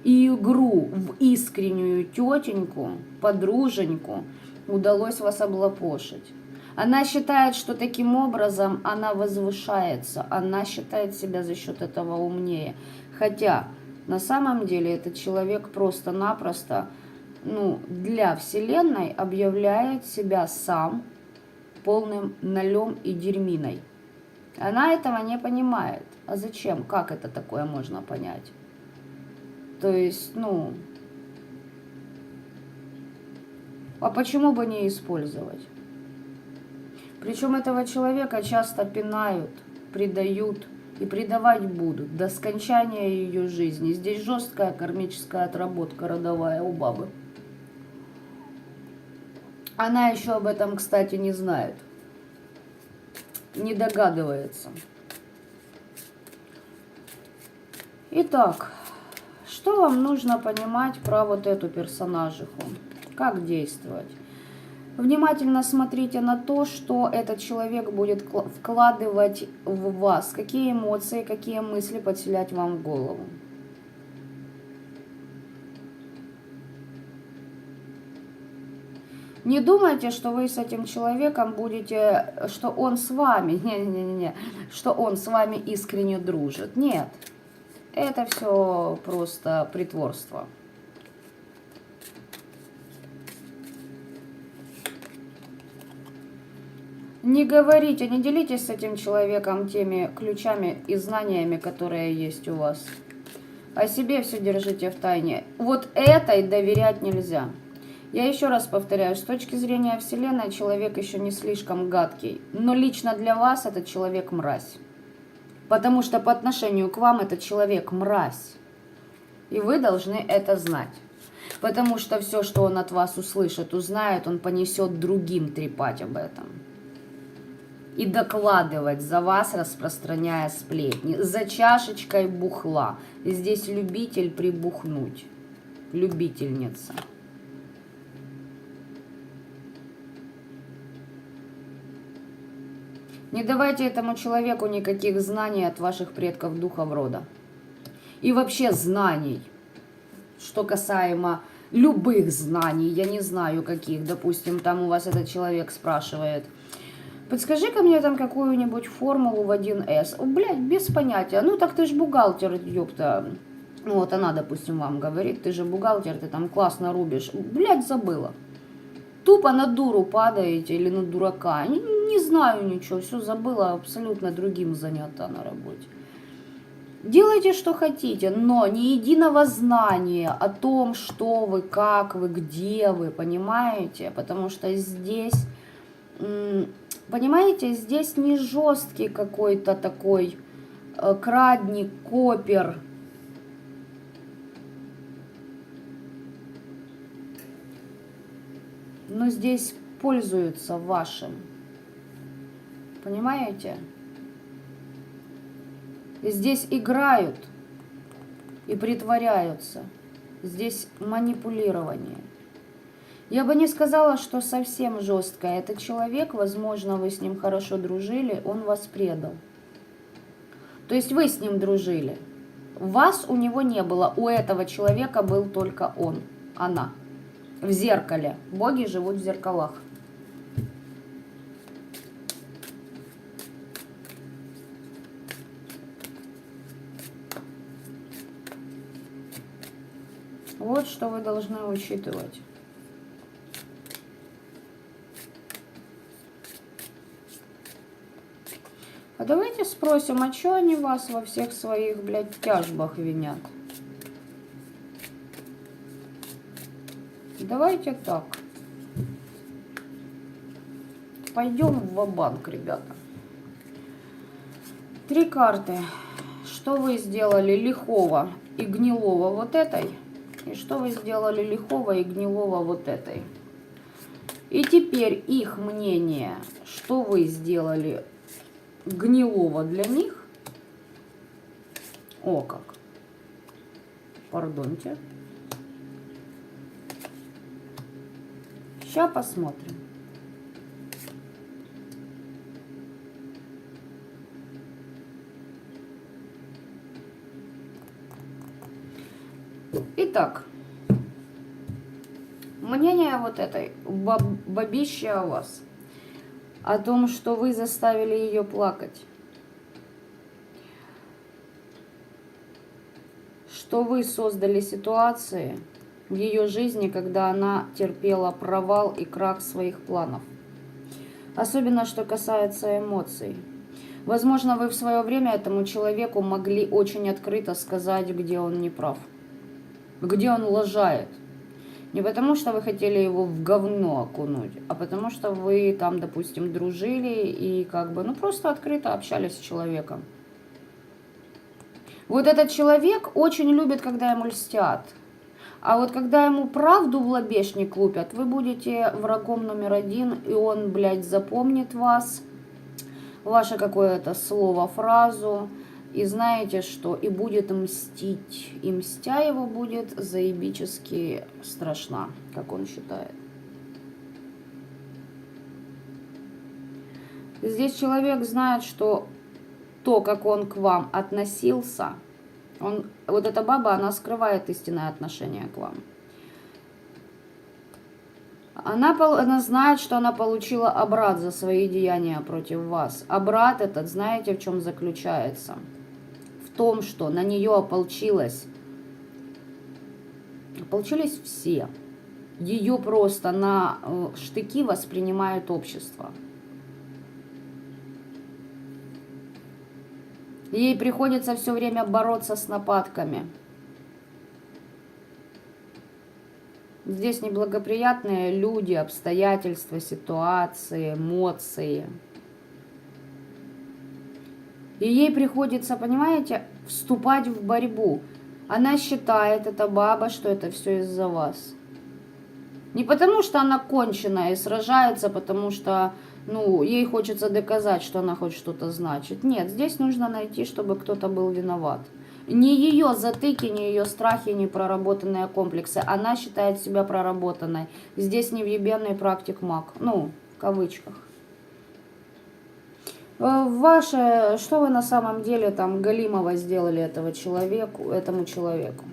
A: и игру в искреннюю тетеньку, подруженьку удалось вас облапошить. Она считает, что таким образом она возвышается, она считает себя за счет этого умнее. Хотя на самом деле этот человек просто-напросто для Вселенной объявляет себя сам полным налем и дерьминой. Она этого не понимает. А зачем? Как это такое можно понять? То есть, а почему бы не использовать? Причем этого человека часто пинают, предают и предавать будут до скончания ее жизни. Здесь жесткая кармическая отработка родовая у бабы. Она еще об этом, кстати, не знает, не догадывается. Итак, что вам нужно понимать про вот эту персонажиху? Как действовать? Внимательно смотрите на то, что этот человек будет вкладывать в вас, какие эмоции, какие мысли подселять вам в голову. Не думайте, что вы с этим человеком будете, что он с вами, что он с вами искренне дружит. Нет, это все просто притворство. Не говорите, не делитесь с этим человеком теми ключами и знаниями, которые есть у вас. О себе все держите в тайне. Вот этой доверять нельзя. Я еще раз повторяю, с точки зрения Вселенной человек еще не слишком гадкий. Но лично для вас этот человек мразь. Потому что по отношению к вам этот человек мразь. И вы должны это знать. Потому что все, что он от вас услышит, узнает, он понесет другим трепать об этом. И докладывать за вас, распространяя сплетни. За чашечкой бухла. И здесь любитель прибухнуть. Любительница. Не давайте этому человеку никаких знаний от ваших предков духов рода. И вообще знаний. Что касаемо любых знаний, я не знаю каких. Допустим, там у вас этот человек спрашивает: подскажи-ка мне там какую-нибудь формулу в 1С. Блядь, без понятия. Ну так ты ж бухгалтер, ёпта. Вот она, допустим, вам говорит: ты же бухгалтер, ты там классно рубишь. Блядь, забыла. Тупо на дуру падаете или на дурака. Не знаю ничего, все забыла, абсолютно другим занята на работе. Делайте, что хотите, но ни единого знания о том, что вы, как вы, где вы, понимаете? Потому что здесь, понимаете, здесь не жесткий какой-то такой крадник, копер. Но здесь пользуются вашим. Понимаете? Здесь играют и притворяются. Здесь манипулирование. Я бы не сказала, что совсем жесткое. Этот человек, возможно, вы с ним хорошо дружили, он вас предал. То есть вы с ним дружили. Вас у него не было. У этого человека был только он, она. В зеркале. Боги живут в зеркалах. Вот что вы должны учитывать. А давайте спросим, а что они вас во всех своих, блядь, тяжбах винят? Давайте так. Пойдем в ва-банк, ребята. 3 карты. Что вы сделали лихого и гнилого вот этой? И что вы сделали лихого и гнилого вот этой? И теперь их мнение, что вы сделали гнилого для них. О, как. Пардоньте. Сейчас посмотрим. Итак, мнение вот этой бабищи о вас. О том, что вы заставили ее плакать. Что вы создали ситуации в ее жизни, когда она терпела провал и крах своих планов. Особенно, что касается эмоций. Возможно, вы в свое время этому человеку могли очень открыто сказать, где он не прав. Где он лажает. Не потому, что вы хотели его в говно окунуть, а потому, что вы там, допустим, дружили и как бы, ну, просто открыто общались с человеком. Вот этот человек очень любит, когда ему льстят. А вот когда ему правду в лобешник лупят, вы будете врагом номер 1, и он, блядь, запомнит вас, ваше какое-то слово, фразу, и знаете что, и будет мстить. И мстя его будет заебически страшна, как он считает. Здесь человек знает, что то, как он к вам относился, вот эта баба, она скрывает истинное отношение к вам. Она знает, что она получила обрат за свои деяния против вас. Обрат этот, знаете, в чем заключается? В том, что на нее ополчились все. Ее просто на штыки воспринимает общество. Ей приходится все время бороться с нападками. Здесь неблагоприятные люди, обстоятельства, ситуации, эмоции. И ей приходится, понимаете, вступать в борьбу. Она считает, эта баба, что это все из-за вас. Не потому, что она конченая и сражается, потому что, ну, ей хочется доказать, что она хоть что-то значит. Нет, здесь нужно найти, чтобы кто-то был виноват. Не ее затыки, не ее страхи, не проработанные комплексы. Она считает себя проработанной. Здесь невъебенный практик маг. Ну, в кавычках. Что вы на самом деле там галимого сделали этому человеку?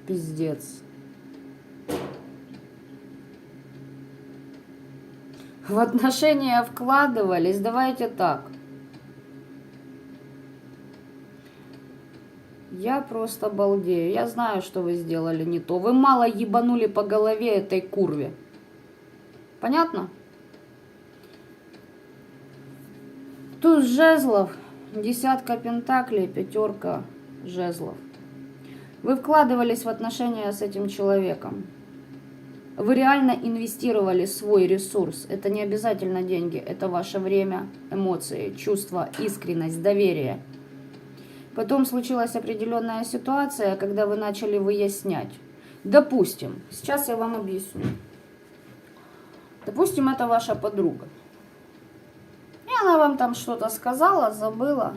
A: Пиздец. В отношения вкладывались, давайте так. Я просто балдею. Я знаю, что вы сделали не то. Вы мало ебанули по голове этой курве. Понятно? Туз жезлов, 10 пентаклей, 5 жезлов. Вы вкладывались в отношения с этим человеком. Вы реально инвестировали свой ресурс. Это не обязательно деньги, это ваше время, эмоции, чувства, искренность, доверие. Потом случилась определенная ситуация, когда вы начали выяснять. Допустим, сейчас я вам объясню. Допустим, это ваша подруга. И она вам там что-то сказала, забыла.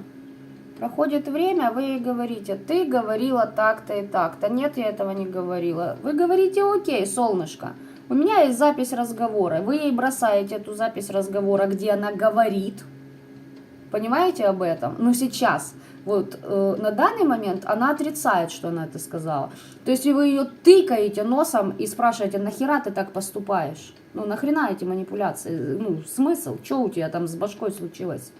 A: Проходит время, вы ей говорите, ты говорила так-то и так-то. Нет, я этого не говорила. Вы говорите, окей, солнышко, у меня есть запись разговора. Вы ей бросаете эту запись разговора, где она говорит. Понимаете об этом? Но сейчас, вот на данный момент она отрицает, что она это сказала. То есть вы ее тыкаете носом и спрашиваете, нахера ты так поступаешь? Ну нахрена эти манипуляции? Ну смысл? Что у тебя там с башкой случилось?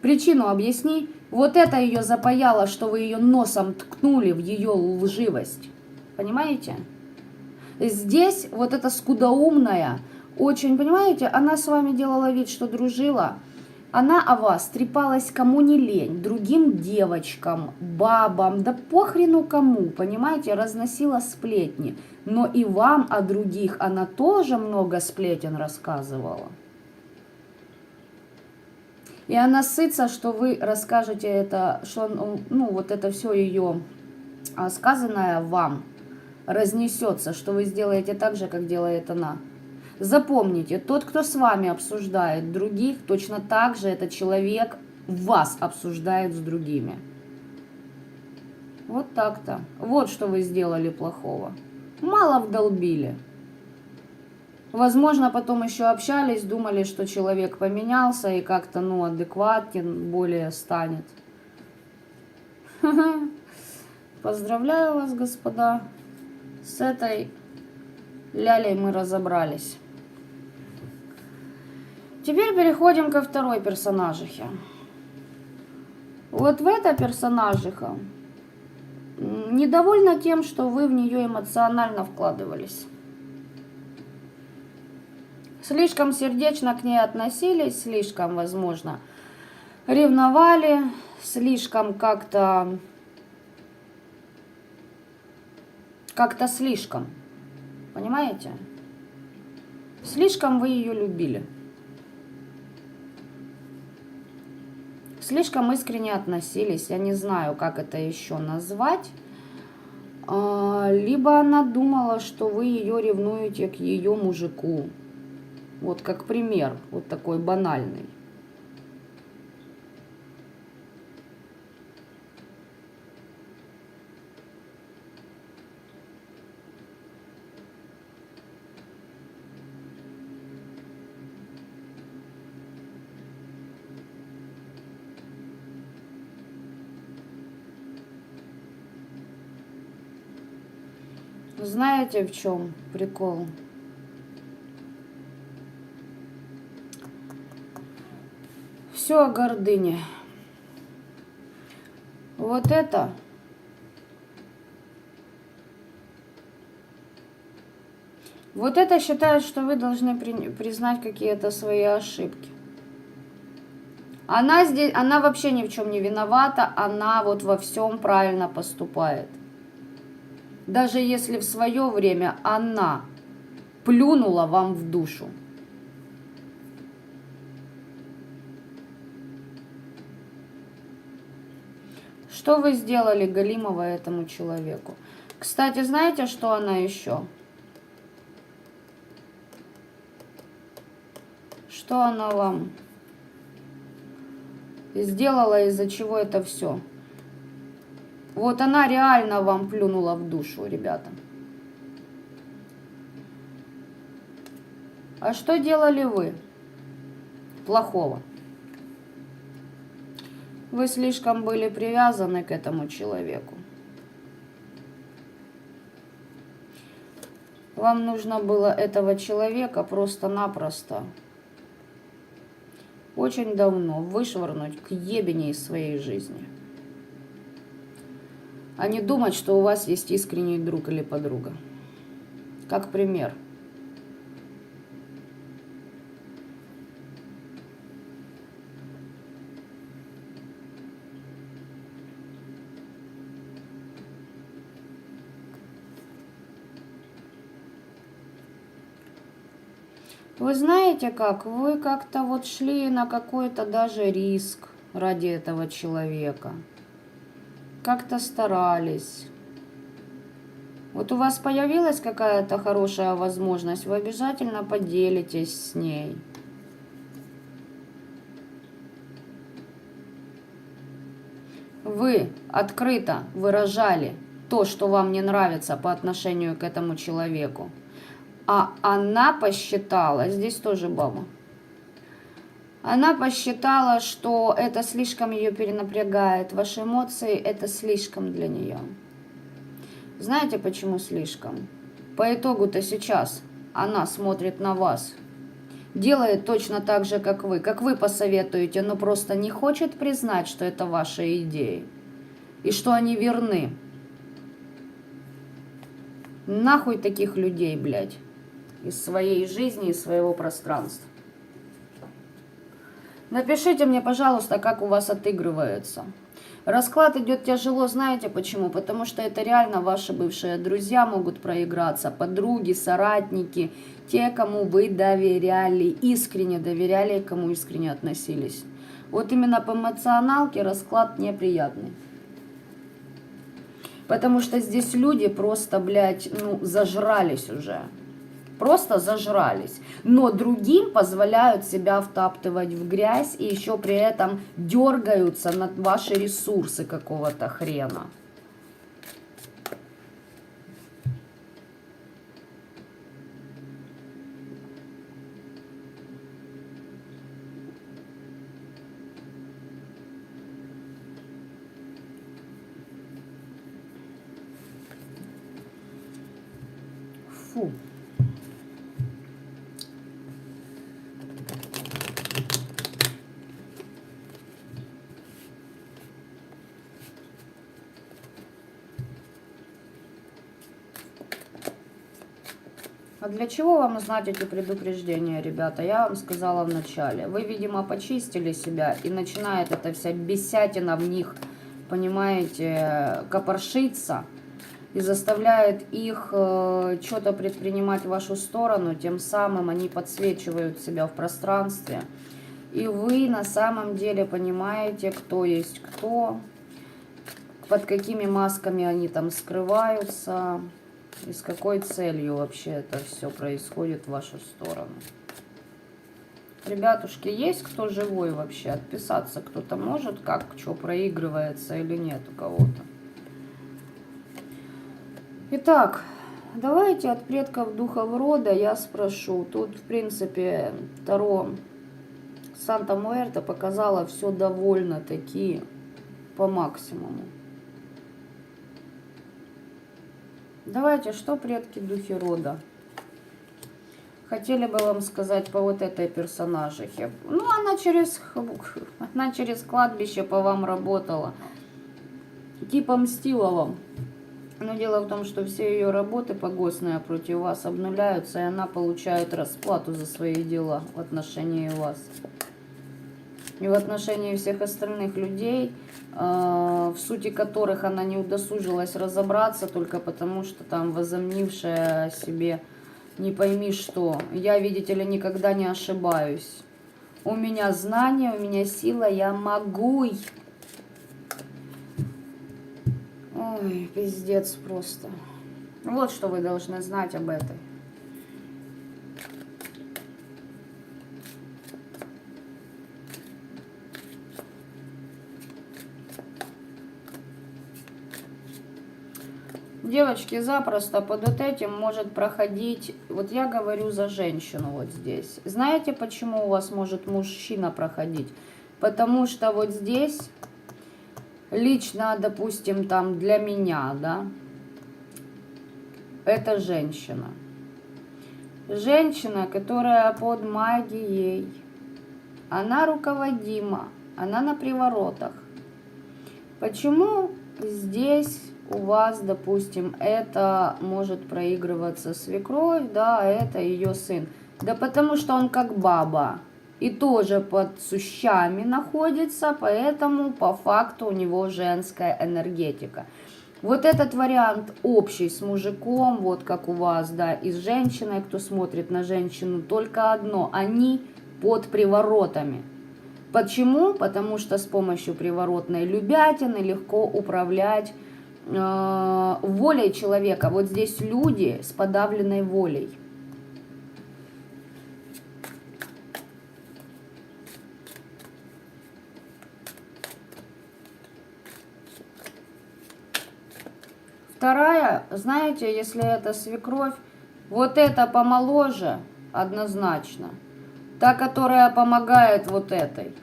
A: Причину объясни. Вот это ее запаяло, что вы ее носом ткнули в ее лживость. Понимаете? Здесь вот эта скудоумная, очень, понимаете, она с вами делала вид, что дружила. Она о вас трепалась кому не лень, другим девочкам, бабам, да похрену кому, понимаете, разносила сплетни. Но и вам о других она тоже много сплетен рассказывала. И она сытся, что вы расскажете это, что, ну, вот это все ее сказанное вам разнесется, что вы сделаете так же, как делает она. Запомните, тот, кто с вами обсуждает других, точно так же этот человек вас обсуждает с другими. Вот так-то. Вот что вы сделали плохого. Мало вдолбили. Возможно, потом еще общались, думали, что человек поменялся и как-то, ну, адекватен, более станет. Поздравляю вас, господа. С этой лялей мы разобрались. Теперь переходим ко второй персонажихе. Вот в эта персонажиха недовольна тем, что вы в нее эмоционально вкладывались. Слишком сердечно к ней относились, слишком, возможно, ревновали, слишком как-то слишком. Понимаете? Слишком вы ее любили. Слишком искренне относились. Я не знаю, как это еще назвать. Либо она думала, что вы ее ревнуете к ее мужику. Вот как пример, вот такой банальный. Знаете, в чем прикол? Все о гордыне. Вот это считает, что вы должны признать какие-то свои ошибки. Она вообще ни в чем не виновата, она вот во всем правильно поступает. Даже если в свое время она плюнула вам в душу. Что вы сделали, Галимова, этому человеку? Кстати, знаете, что она еще? Что она вам сделала, из-за чего это все? Вот она реально вам плюнула в душу, ребята. А что делали вы плохого? Вы слишком были привязаны к этому человеку. Вам нужно было этого человека просто-напросто очень давно вышвырнуть к ебени из своей жизни. А не думать, что у вас есть искренний друг или подруга. Как пример. Вы знаете как? Вы как-то вот шли на какой-то даже риск ради этого человека. Как-то старались. Вот у вас появилась какая-то хорошая возможность, вы обязательно поделитесь с ней. Вы открыто выражали то, что вам не нравится по отношению к этому человеку. А она посчитала, здесь тоже баба, она посчитала, что это слишком ее перенапрягает, ваши эмоции это слишком для нее. Знаете, почему слишком? По итогу-то сейчас она смотрит на вас делает точно так же, как вы посоветуете, но просто не хочет признать, что это ваши идеи и что они верны. Нахуй таких людей, блядь, из своей жизни, из своего пространства. Напишите мне, пожалуйста, как у вас отыгрывается. Расклад идет тяжело, знаете почему? Потому что это реально ваши бывшие друзья могут проиграться, подруги, соратники, те, кому вы доверяли, искренне доверяли, к кому искренне относились. Вот именно по эмоционалке расклад неприятный. Потому что здесь люди просто, блядь, ну, зажрались уже. Просто зажрались. Но другим позволяют себя втаптывать в грязь и еще при этом дергаются на ваши ресурсы какого-то хрена. Фу. А для чего вам знать эти предупреждения, ребята? Я вам сказала в начале. Вы, видимо, почистили себя, и начинает эта вся бесятина в них, понимаете, копоршиться, и заставляет их что-то предпринимать в вашу сторону, тем самым они подсвечивают себя в пространстве. И вы на самом деле понимаете, кто есть кто, под какими масками они там скрываются. И с какой целью вообще это все происходит в вашу сторону? Ребятушки, есть кто живой вообще? Отписаться кто-то может, как, что проигрывается или нет у кого-то? Итак, давайте от предков духов рода я спрошу. Тут, в принципе, Таро Санта-Муэрте показала все довольно-таки по максимуму. Давайте, что предки духи рода? Хотели бы вам сказать по вот этой персонажихе. Ну, она через кладбище по вам работала. Типа мстила вам. Но дело в том, что все ее работы погостные против вас обнуляются, и она получает расплату за свои дела в отношении вас. И в отношении всех остальных людей, в сути которых она не удосужилась разобраться, только потому что там возомнившая о себе не пойми что. Я, видите ли, никогда не ошибаюсь. У меня знания, у меня сила, я могу. Ой, пиздец просто. Вот что вы должны знать об этой. Девочки, запросто под вот этим может проходить, вот я говорю за женщину вот здесь. Знаете, почему у вас может мужчина проходить? Потому что вот здесь, лично, допустим, там для меня, да, это женщина. Женщина, которая под магией, она руководима, она на приворотах. Почему здесь у вас, допустим, это может проигрываться свекровь, да, это ее сын? Да потому что он как баба и тоже под сущами находится, поэтому по факту у него женская энергетика. Вот этот вариант общий с мужиком, вот как у вас, да, и с женщиной, кто смотрит на женщину, только одно, они под приворотами. Почему? Потому что с помощью приворотной любятины легко управлять волей человека. Вот здесь люди с подавленной волей. Вторая, знаете, если это свекровь, вот это помоложе однозначно. Та, которая помогает вот этой.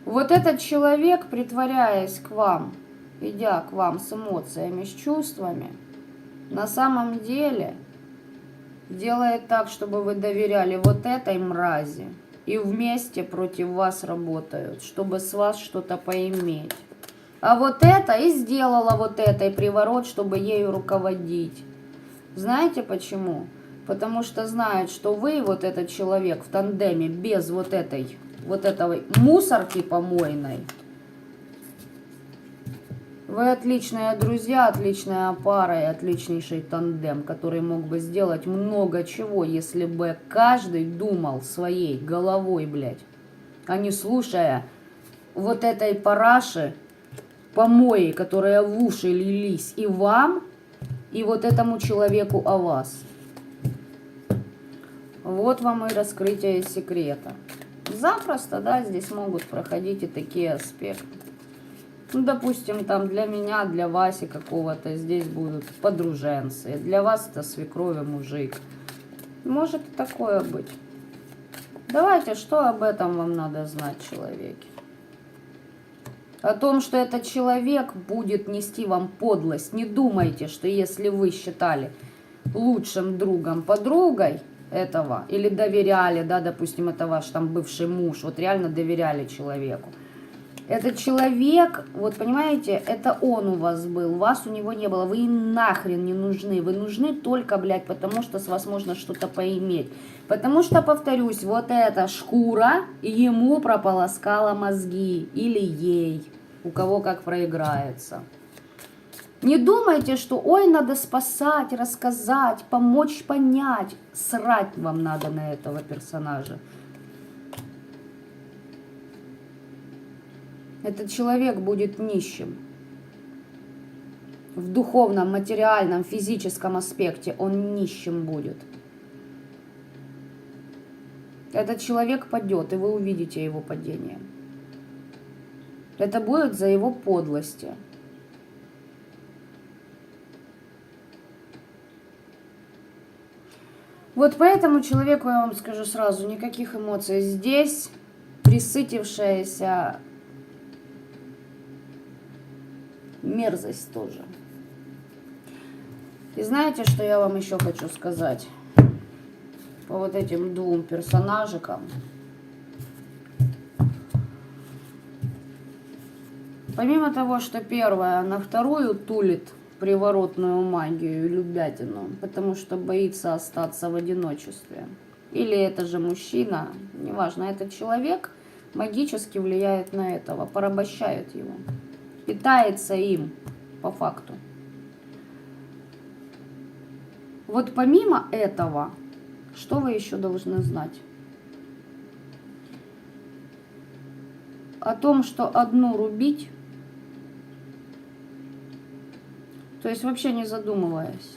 A: Вот этот человек, притворяясь к вам, идя к вам с эмоциями, с чувствами, на самом деле делает так, чтобы вы доверяли вот этой мрази. И вместе против вас работают, чтобы с вас что-то поиметь. А вот это и сделала вот этой приворот, чтобы ею руководить. Знаете почему? Потому что знает, что вы, вот этот человек в тандеме, без вот этой мусорки помойной, вы отличные друзья, отличная пара и отличнейший тандем, который мог бы сделать много чего, если бы каждый думал своей головой, блядь, а не слушая вот этой параши, помои, которые в уши лились и вам, и вот этому человеку о вас. Вот вам и раскрытие секрета. Запросто, да, здесь могут проходить и такие аспекты. Ну, допустим, там для меня, для Васи какого-то здесь будут подруженцы. Для вас это свекровь и мужик. Может и такое быть. Давайте, что об этом вам надо знать, человеке? О том, что этот человек будет нести вам подлость. Не думайте, что если вы считали лучшим другом подругой этого, или доверяли, да, допустим, это ваш там бывший муж, вот реально доверяли человеку. Этот человек, вот понимаете, это он у вас был, вас у него не было, вы нахрен не нужны, вы нужны только, блядь, потому что с вас можно что-то поиметь. Потому что, повторюсь, вот эта шкура ему прополоскала мозги, или ей, у кого как проиграется. Не думайте, что ой, надо спасать, рассказать, помочь понять, срать вам надо на этого персонажа. Этот человек будет нищим. В духовном, материальном, физическом аспекте он нищим будет. Этот человек падет, и вы увидите его падение. Это будет за его подлости. Вот поэтому человеку, я вам скажу сразу, никаких эмоций. Здесь присытившаяся мерзость тоже. И знаете, что я вам еще хочу сказать? По вот этим двум персонажикам. Помимо того, что первая на вторую тулит приворотную магию и любятину, потому что боится остаться в одиночестве. Или это же мужчина, неважно, этот человек магически влияет на этого, порабощает его. Питается им, по факту. Вот помимо этого, что вы еще должны знать? О том, что одну рубить, то есть вообще не задумываясь.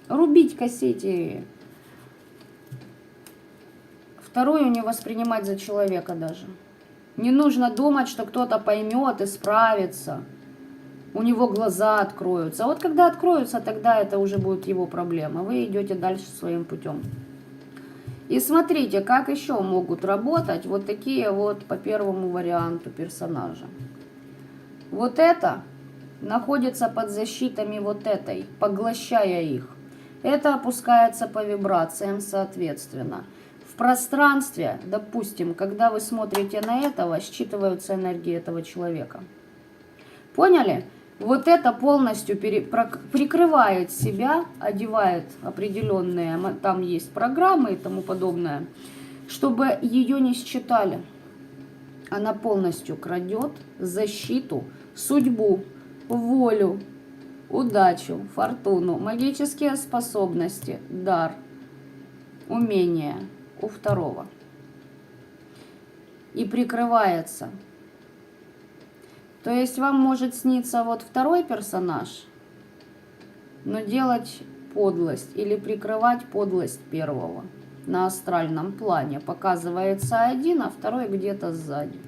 A: Рубить, косить и вторую не воспринимать за человека даже. Не нужно думать, что кто-то поймет и справится. У него глаза откроются. А вот когда откроются, тогда это уже будет его проблема. Вы идете дальше своим путем. И смотрите, как еще могут работать вот такие вот по первому варианту персонажа. Вот это находится под защитами вот этой, поглощая их. Это опускается по вибрациям соответственно. В пространстве, допустим, когда вы смотрите на этого, считываются энергии этого человека. Поняли? Вот это полностью прикрывает себя, одевает определенные, там есть программы и тому подобное, чтобы ее не считали. Она полностью крадет защиту, судьбу, волю, удачу, фортуну, магические способности, дар, умения у второго. И прикрывается. То есть вам может сниться вот второй персонаж, но делать подлость или прикрывать подлость первого на астральном плане. Показывается один, а второй где-то сзади.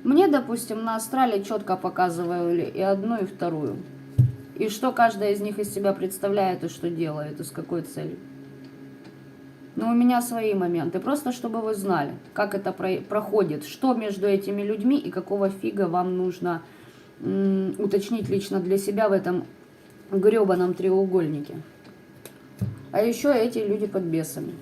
A: Мне, допустим, на астрале четко показывали и одну, и вторую. И что каждая из них из себя представляет, и что делает, и с какой целью. Но у меня свои моменты. Просто чтобы вы знали, как это проходит, что между этими людьми и какого фига вам нужно уточнить лично для себя в этом гребаном треугольнике. А еще эти люди под бесами.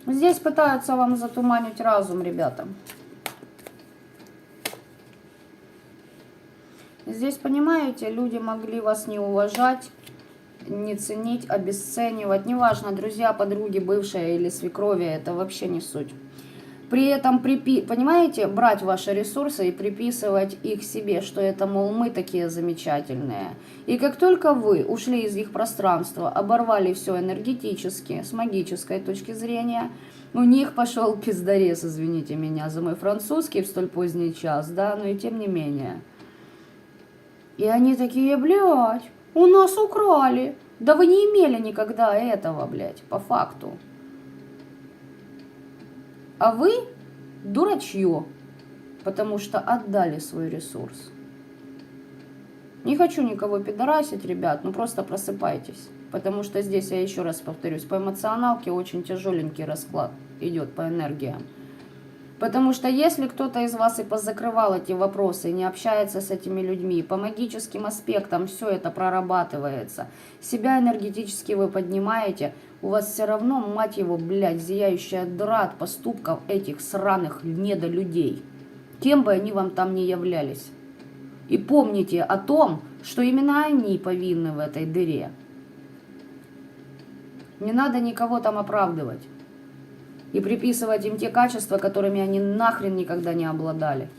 A: Здесь пытаются вам затуманить разум, ребята. Здесь, понимаете, люди могли вас не уважать, не ценить, обесценивать. Неважно, друзья, подруги, бывшие или свекрови, это вообще не суть. При этом, понимаете, брать ваши ресурсы и приписывать их себе, что это, мол, мы такие замечательные. И как только вы ушли из их пространства, оборвали все энергетически, с магической точки зрения, у них пошел пиздарез, извините меня за мой французский в столь поздний час, да, но и тем не менее. И они такие, блядь, у нас украли. Да вы не имели никогда этого, блядь, по факту. А вы дурачье, потому что отдали свой ресурс. Не хочу никого пидорасить, ребят, ну просто просыпайтесь. Потому что здесь, я еще раз повторюсь, по эмоционалке очень тяжеленький расклад идет по энергиям. Потому что если кто-то из вас и позакрывал эти вопросы, и не общается с этими людьми, по магическим аспектам все это прорабатывается, себя энергетически вы поднимаете, у вас все равно, мать его, блядь, зияющая дыра от поступков этих сраных недолюдей, кем бы они вам там ни являлись. И помните о том, что именно они повинны в этой дыре. Не надо никого там оправдывать и приписывать им те качества, которыми они нахрен никогда не обладали.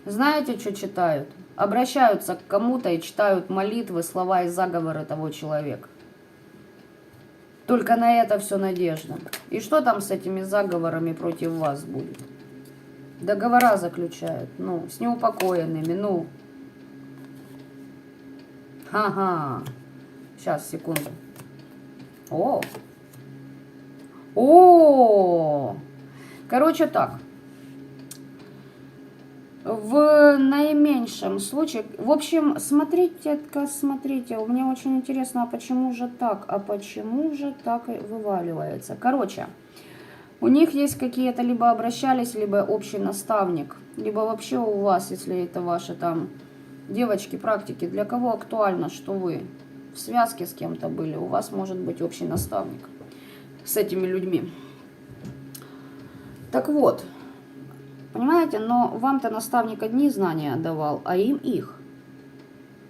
A: Знаете, что читают? Обращаются к кому-то и читают молитвы, слова и заговоры того человека. Только на это все надежда. И что там с этими заговорами против вас будет? Договора заключают, ну, с неупокоенными, ну. Ага. Сейчас, секунду. О! Короче, так. В наименьшем случае, в общем, смотрите, мне очень интересно, а почему же так вываливается. Короче, у них есть какие-то, либо обращались, либо общий наставник, либо вообще у вас, если это ваши там девочки, практики, для кого актуально, что вы в связке с кем-то были, у вас может быть общий наставник с этими людьми. Так вот, понимаете, но вам-то наставник одни знания давал, а им их.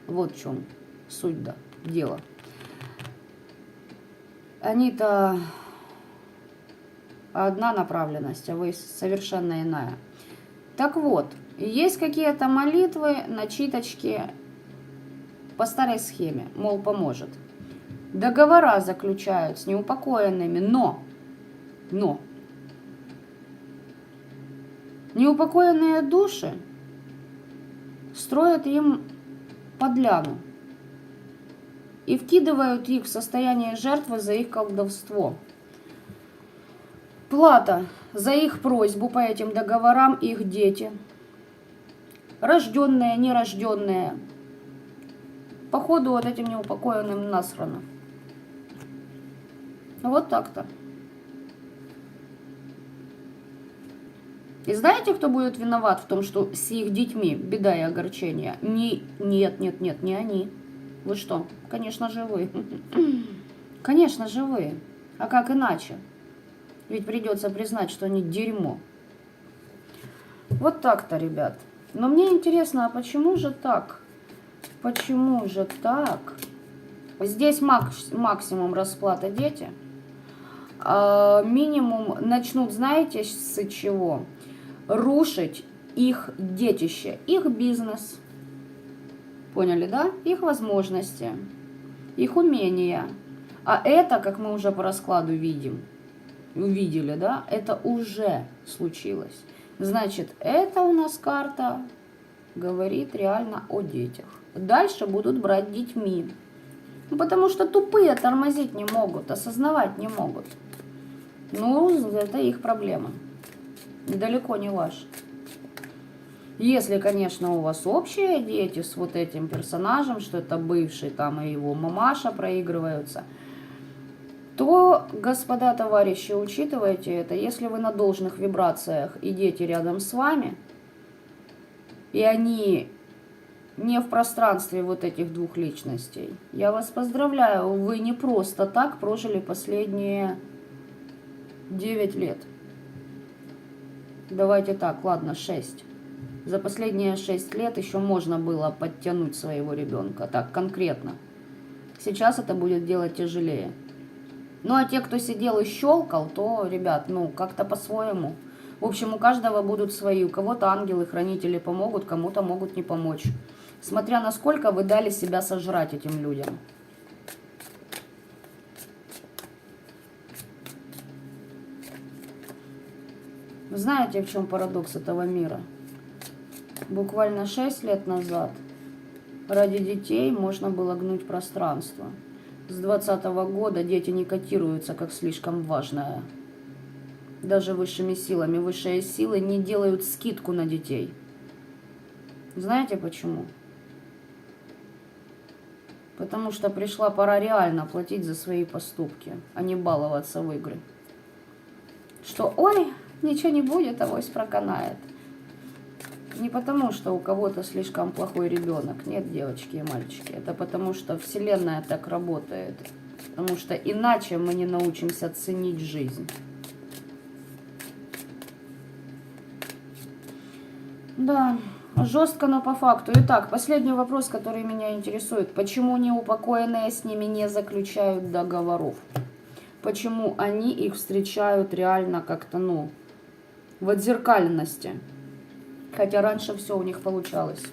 A: Вот в чем суть, да, дело. Они-то одна направленность, а вы совершенно иная. Так вот, есть какие-то молитвы, начиточки по старой схеме, мол, поможет. Договора заключают с неупокоенными, но неупокоенные души строят им подляну и вкидывают их в состояние жертвы за их колдовство. Плата за их просьбу по этим договорам их дети, рожденные, нерожденные, походу вот этим неупокоенным насрано. Вот так-то. И знаете, кто будет виноват в том, что с их детьми беда и огорчение? Нет, не они. Вы что? Конечно же вы. Конечно же вы. А как иначе? Ведь придется признать, что они дерьмо. Вот так-то, ребят. Но мне интересно, а почему же так? Почему же так? Здесь максимум расплата дети. Минимум начнут, знаете, с чего? Рушить их детище, их бизнес. Поняли, да? Их возможности, их умения. А это, как мы уже по раскладу увидели, да? Это уже случилось. Значит, это у нас карта говорит реально о детях. Дальше будут брать детьми. Потому что тупые тормозить не могут, осознавать не могут. Ну, это их проблема. Далеко не ваша. Если, конечно, у вас общие дети с вот этим персонажем, что это бывший там и его мамаша проигрываются, то, господа товарищи, учитывайте это. Если вы на должных вибрациях и дети рядом с вами, и они не в пространстве вот этих двух личностей, я вас поздравляю, вы не просто так прожили последние 9 лет. Давайте так, ладно, 6. За последние 6 лет еще можно было подтянуть своего ребенка, так конкретно. Сейчас это будет делать тяжелее. Ну а те, кто сидел и щелкал, то, ребят, ну как-то по-своему. В общем, у каждого будут свои. У кого-то ангелы-хранители помогут, кому-то могут не помочь. Смотря насколько вы дали себя сожрать этим людям. Вы знаете, в чем парадокс этого мира? Буквально 6 лет назад ради детей можно было гнуть пространство. С 2020 года дети не котируются как слишком важное. Даже высшими силами. Высшие силы не делают скидку на детей. Знаете почему? Потому что пришла пора реально платить за свои поступки, а не баловаться в игры. Что, ой, ничего не будет, авось проканает. Не потому, что у кого-то слишком плохой ребенок. Нет, девочки и мальчики. Это потому, что Вселенная так работает. Потому что иначе мы не научимся ценить жизнь. Да, жестко, но по факту. Итак, последний вопрос, который меня интересует. Почему неупокоенные с ними не заключают договоров? Почему они их встречают реально как-то, ну, в отзеркаленности? Хотя раньше все у них получалось.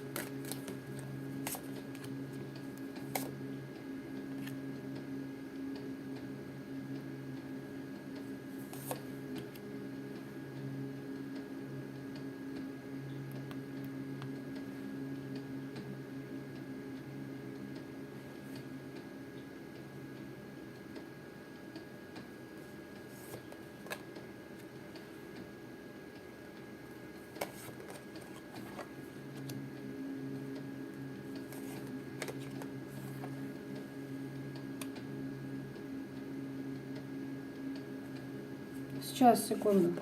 A: Сейчас, секунду.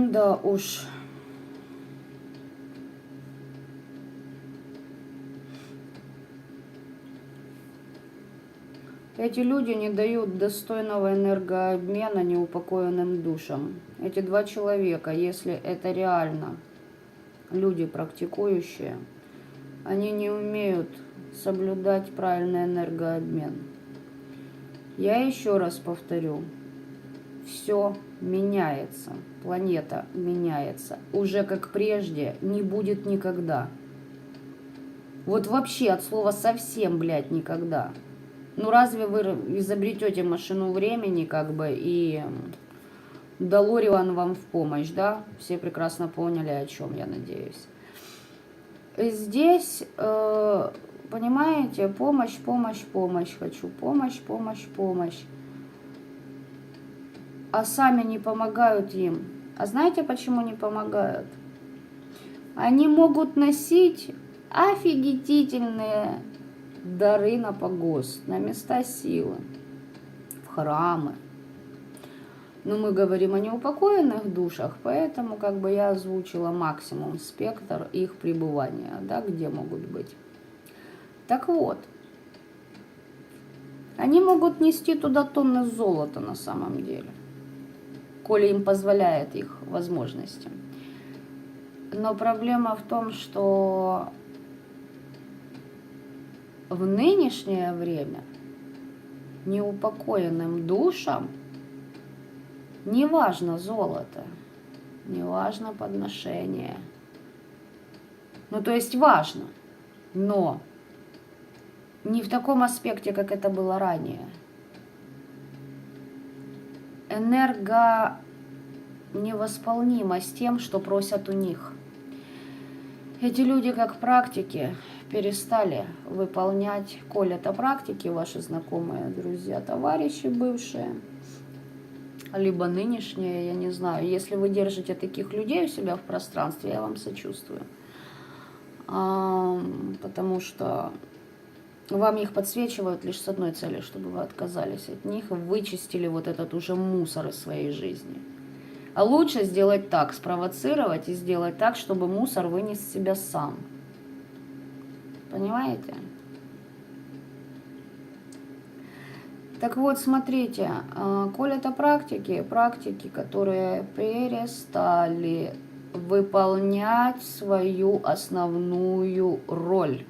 A: Да уж. Эти люди не дают достойного энергообмена неупокоенным душам. Эти два человека, если это реально люди практикующие, они не умеют соблюдать правильный энергообмен. Я еще раз повторю. Все меняется. Планета меняется. Уже как прежде не будет никогда. Вот вообще от слова совсем, блядь, никогда. Ну разве вы изобретете машину времени, как бы, и Долориан вам в помощь, да? Все прекрасно поняли, о чем я надеюсь. Здесь, понимаете, помощь, помощь, помощь. Хочу помощь, помощь, помощь. А сами не помогают им. А знаете, почему не помогают? Они могут носить офигительные дары на погост, на места силы, в храмы. Но мы говорим о неупокоенных душах, поэтому как бы я озвучила максимум спектр их пребывания, да, где могут быть. Так вот, они могут нести туда тонны золота на самом деле, коли им позволяет их возможности. Но проблема в том, что в нынешнее время неупокоенным душам не важно золото, неважно подношение. Ну, то есть важно, но не в таком аспекте, как это было ранее. Невосполнимо с тем, что просят у них. Эти люди, как практики, перестали выполнять, коль это практики, ваши знакомые, друзья, товарищи бывшие, либо нынешние, я не знаю. Если вы держите таких людей у себя в пространстве, я вам сочувствую. Потому что вам их подсвечивают лишь с одной целью, чтобы вы отказались от них и вычистили вот этот уже мусор из своей жизни. А лучше сделать так, спровоцировать и сделать так, чтобы мусор вынес себя сам. Понимаете? Так вот, смотрите, коль это практики, которые перестали выполнять свою основную роль.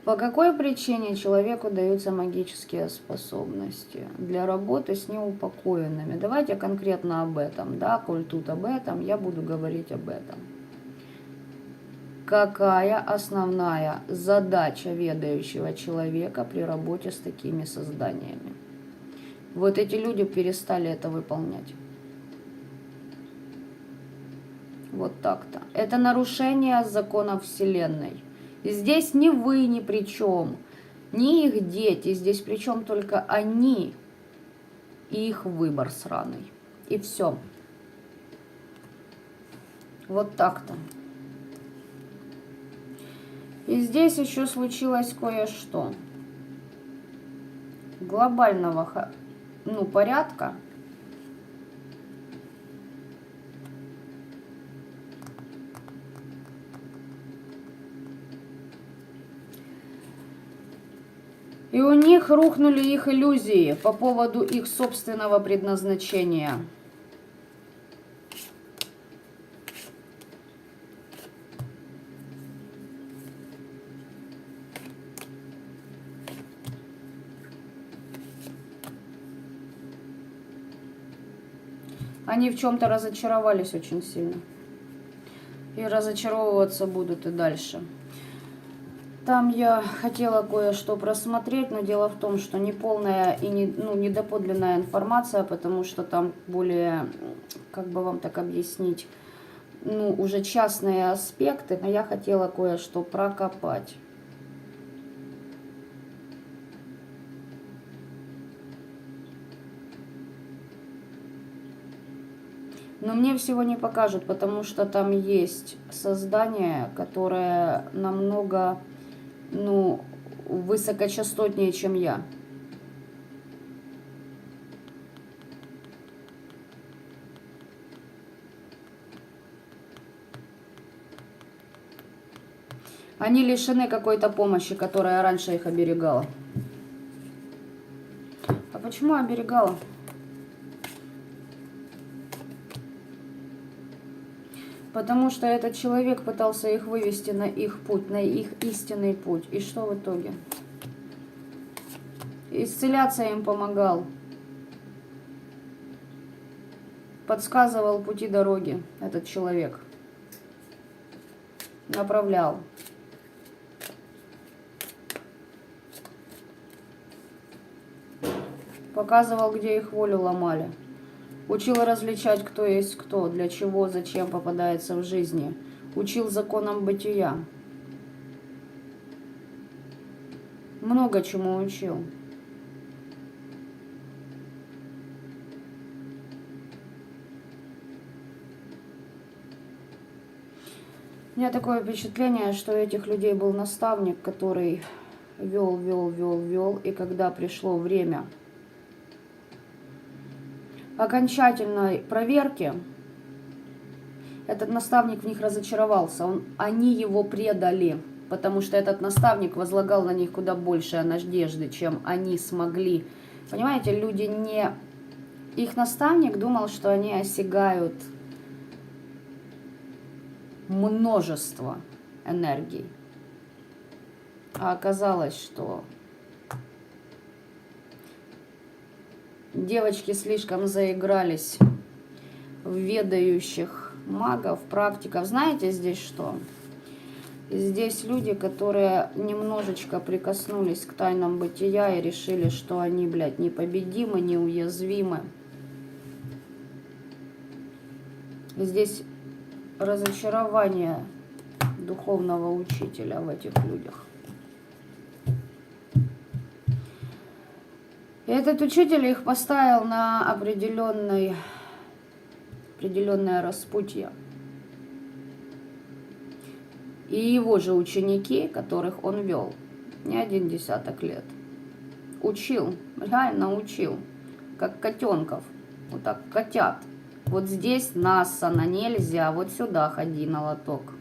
A: По какой причине человеку даются магические способности? Для работы с неупокоенными. Давайте конкретно об этом, да, коль тут об этом, я буду говорить об этом. Какая основная задача ведающего человека при работе с такими созданиями? Вот эти люди перестали это выполнять. Вот так-то. Это нарушение законов Вселенной. И здесь ни вы ни при чем, ни их дети. Здесь при чем только они и их выбор сраный. И все. Вот так-то. И здесь еще случилось кое-что. Глобального, порядка. И у них рухнули их иллюзии по поводу их собственного предназначения. Они в чем-то разочаровались очень сильно. И разочаровываться будут и дальше. Там я хотела кое-что просмотреть, но дело в том, что неполная и недоподлинная информация, потому что там более, как бы вам так объяснить, уже частные аспекты, но я хотела кое-что прокопать. Но мне всего не покажут, потому что там есть создание, которое намного, высокочастотнее, чем я. Они лишены какой-то помощи, которая раньше их оберегала. А почему оберегала? Потому что этот человек пытался их вывести на их путь, на их истинный путь. И что в итоге? Исцеляться им помогал. Подсказывал пути дороги этот человек. Направлял. Показывал, где их волю ломали. Учил различать, кто есть кто, для чего, зачем попадается в жизни. Учил законам бытия. Много чему учил. У меня такое впечатление, что у этих людей был наставник, который вел, и когда пришло время окончательной проверки, этот наставник в них разочаровался. Они его предали, потому что этот наставник возлагал на них куда больше надежды, чем они смогли. Понимаете, люди не... Их наставник думал, что они осягают множество энергий. А оказалось, что девочки слишком заигрались ведающих магов, практиков. Знаете, здесь что? Здесь люди, которые немножечко прикоснулись к тайнам бытия и решили, что они, блядь, непобедимы, неуязвимы. Здесь разочарование духовного учителя в этих людях. И этот учитель их поставил на определенное распутье. И его же ученики, которых он вел не 1 десяток лет, учил, реально учил, как котенков, вот так котят. Вот здесь насана нельзя, вот сюда ходи на лоток.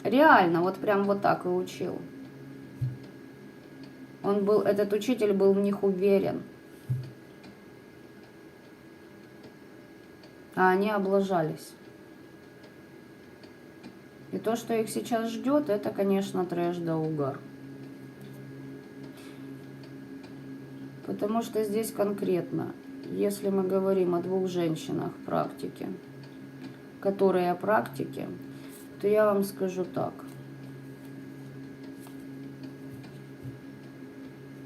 A: Реально, вот прям вот так и учил. Этот учитель был в них уверен. А они облажались. И то, что их сейчас ждет, это, конечно, трэш да угар. Потому что здесь конкретно, если мы говорим о 2 женщинах в практике, которые о практике, то я вам скажу так.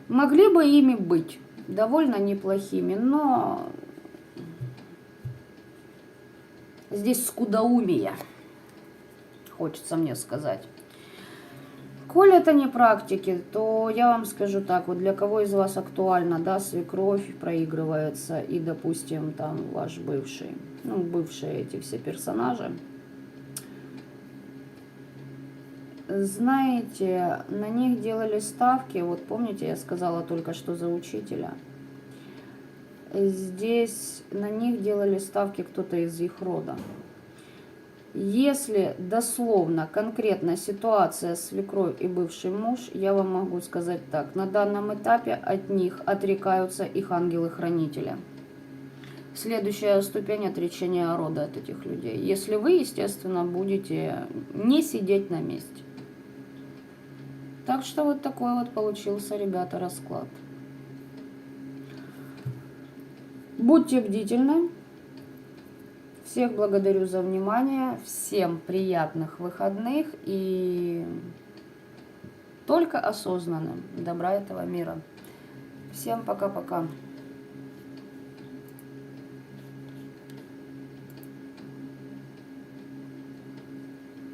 A: Могли бы ими быть довольно неплохими, но здесь скудоумие, хочется мне сказать. Коль это не практики, то я вам скажу так, вот для кого из вас актуально, да, свекровь проигрывается и, допустим, там ваш бывший, ну, бывшие эти все персонажи. Знаете, на них делали ставки, вот помните, я сказала только что за учителя. Здесь на них делали ставки кто-то из их рода. Если дословно, конкретно ситуация свекровь и бывший муж, я вам могу сказать так. На данном этапе от них отрекаются их ангелы-хранители. Следующая ступень отречения рода от этих людей. Если вы, естественно, будете не сидеть на месте. Так что вот такой вот получился, ребята, расклад. Будьте бдительны. Всех благодарю за внимание. Всем приятных выходных и только осознанным добра этого мира. Всем пока-пока.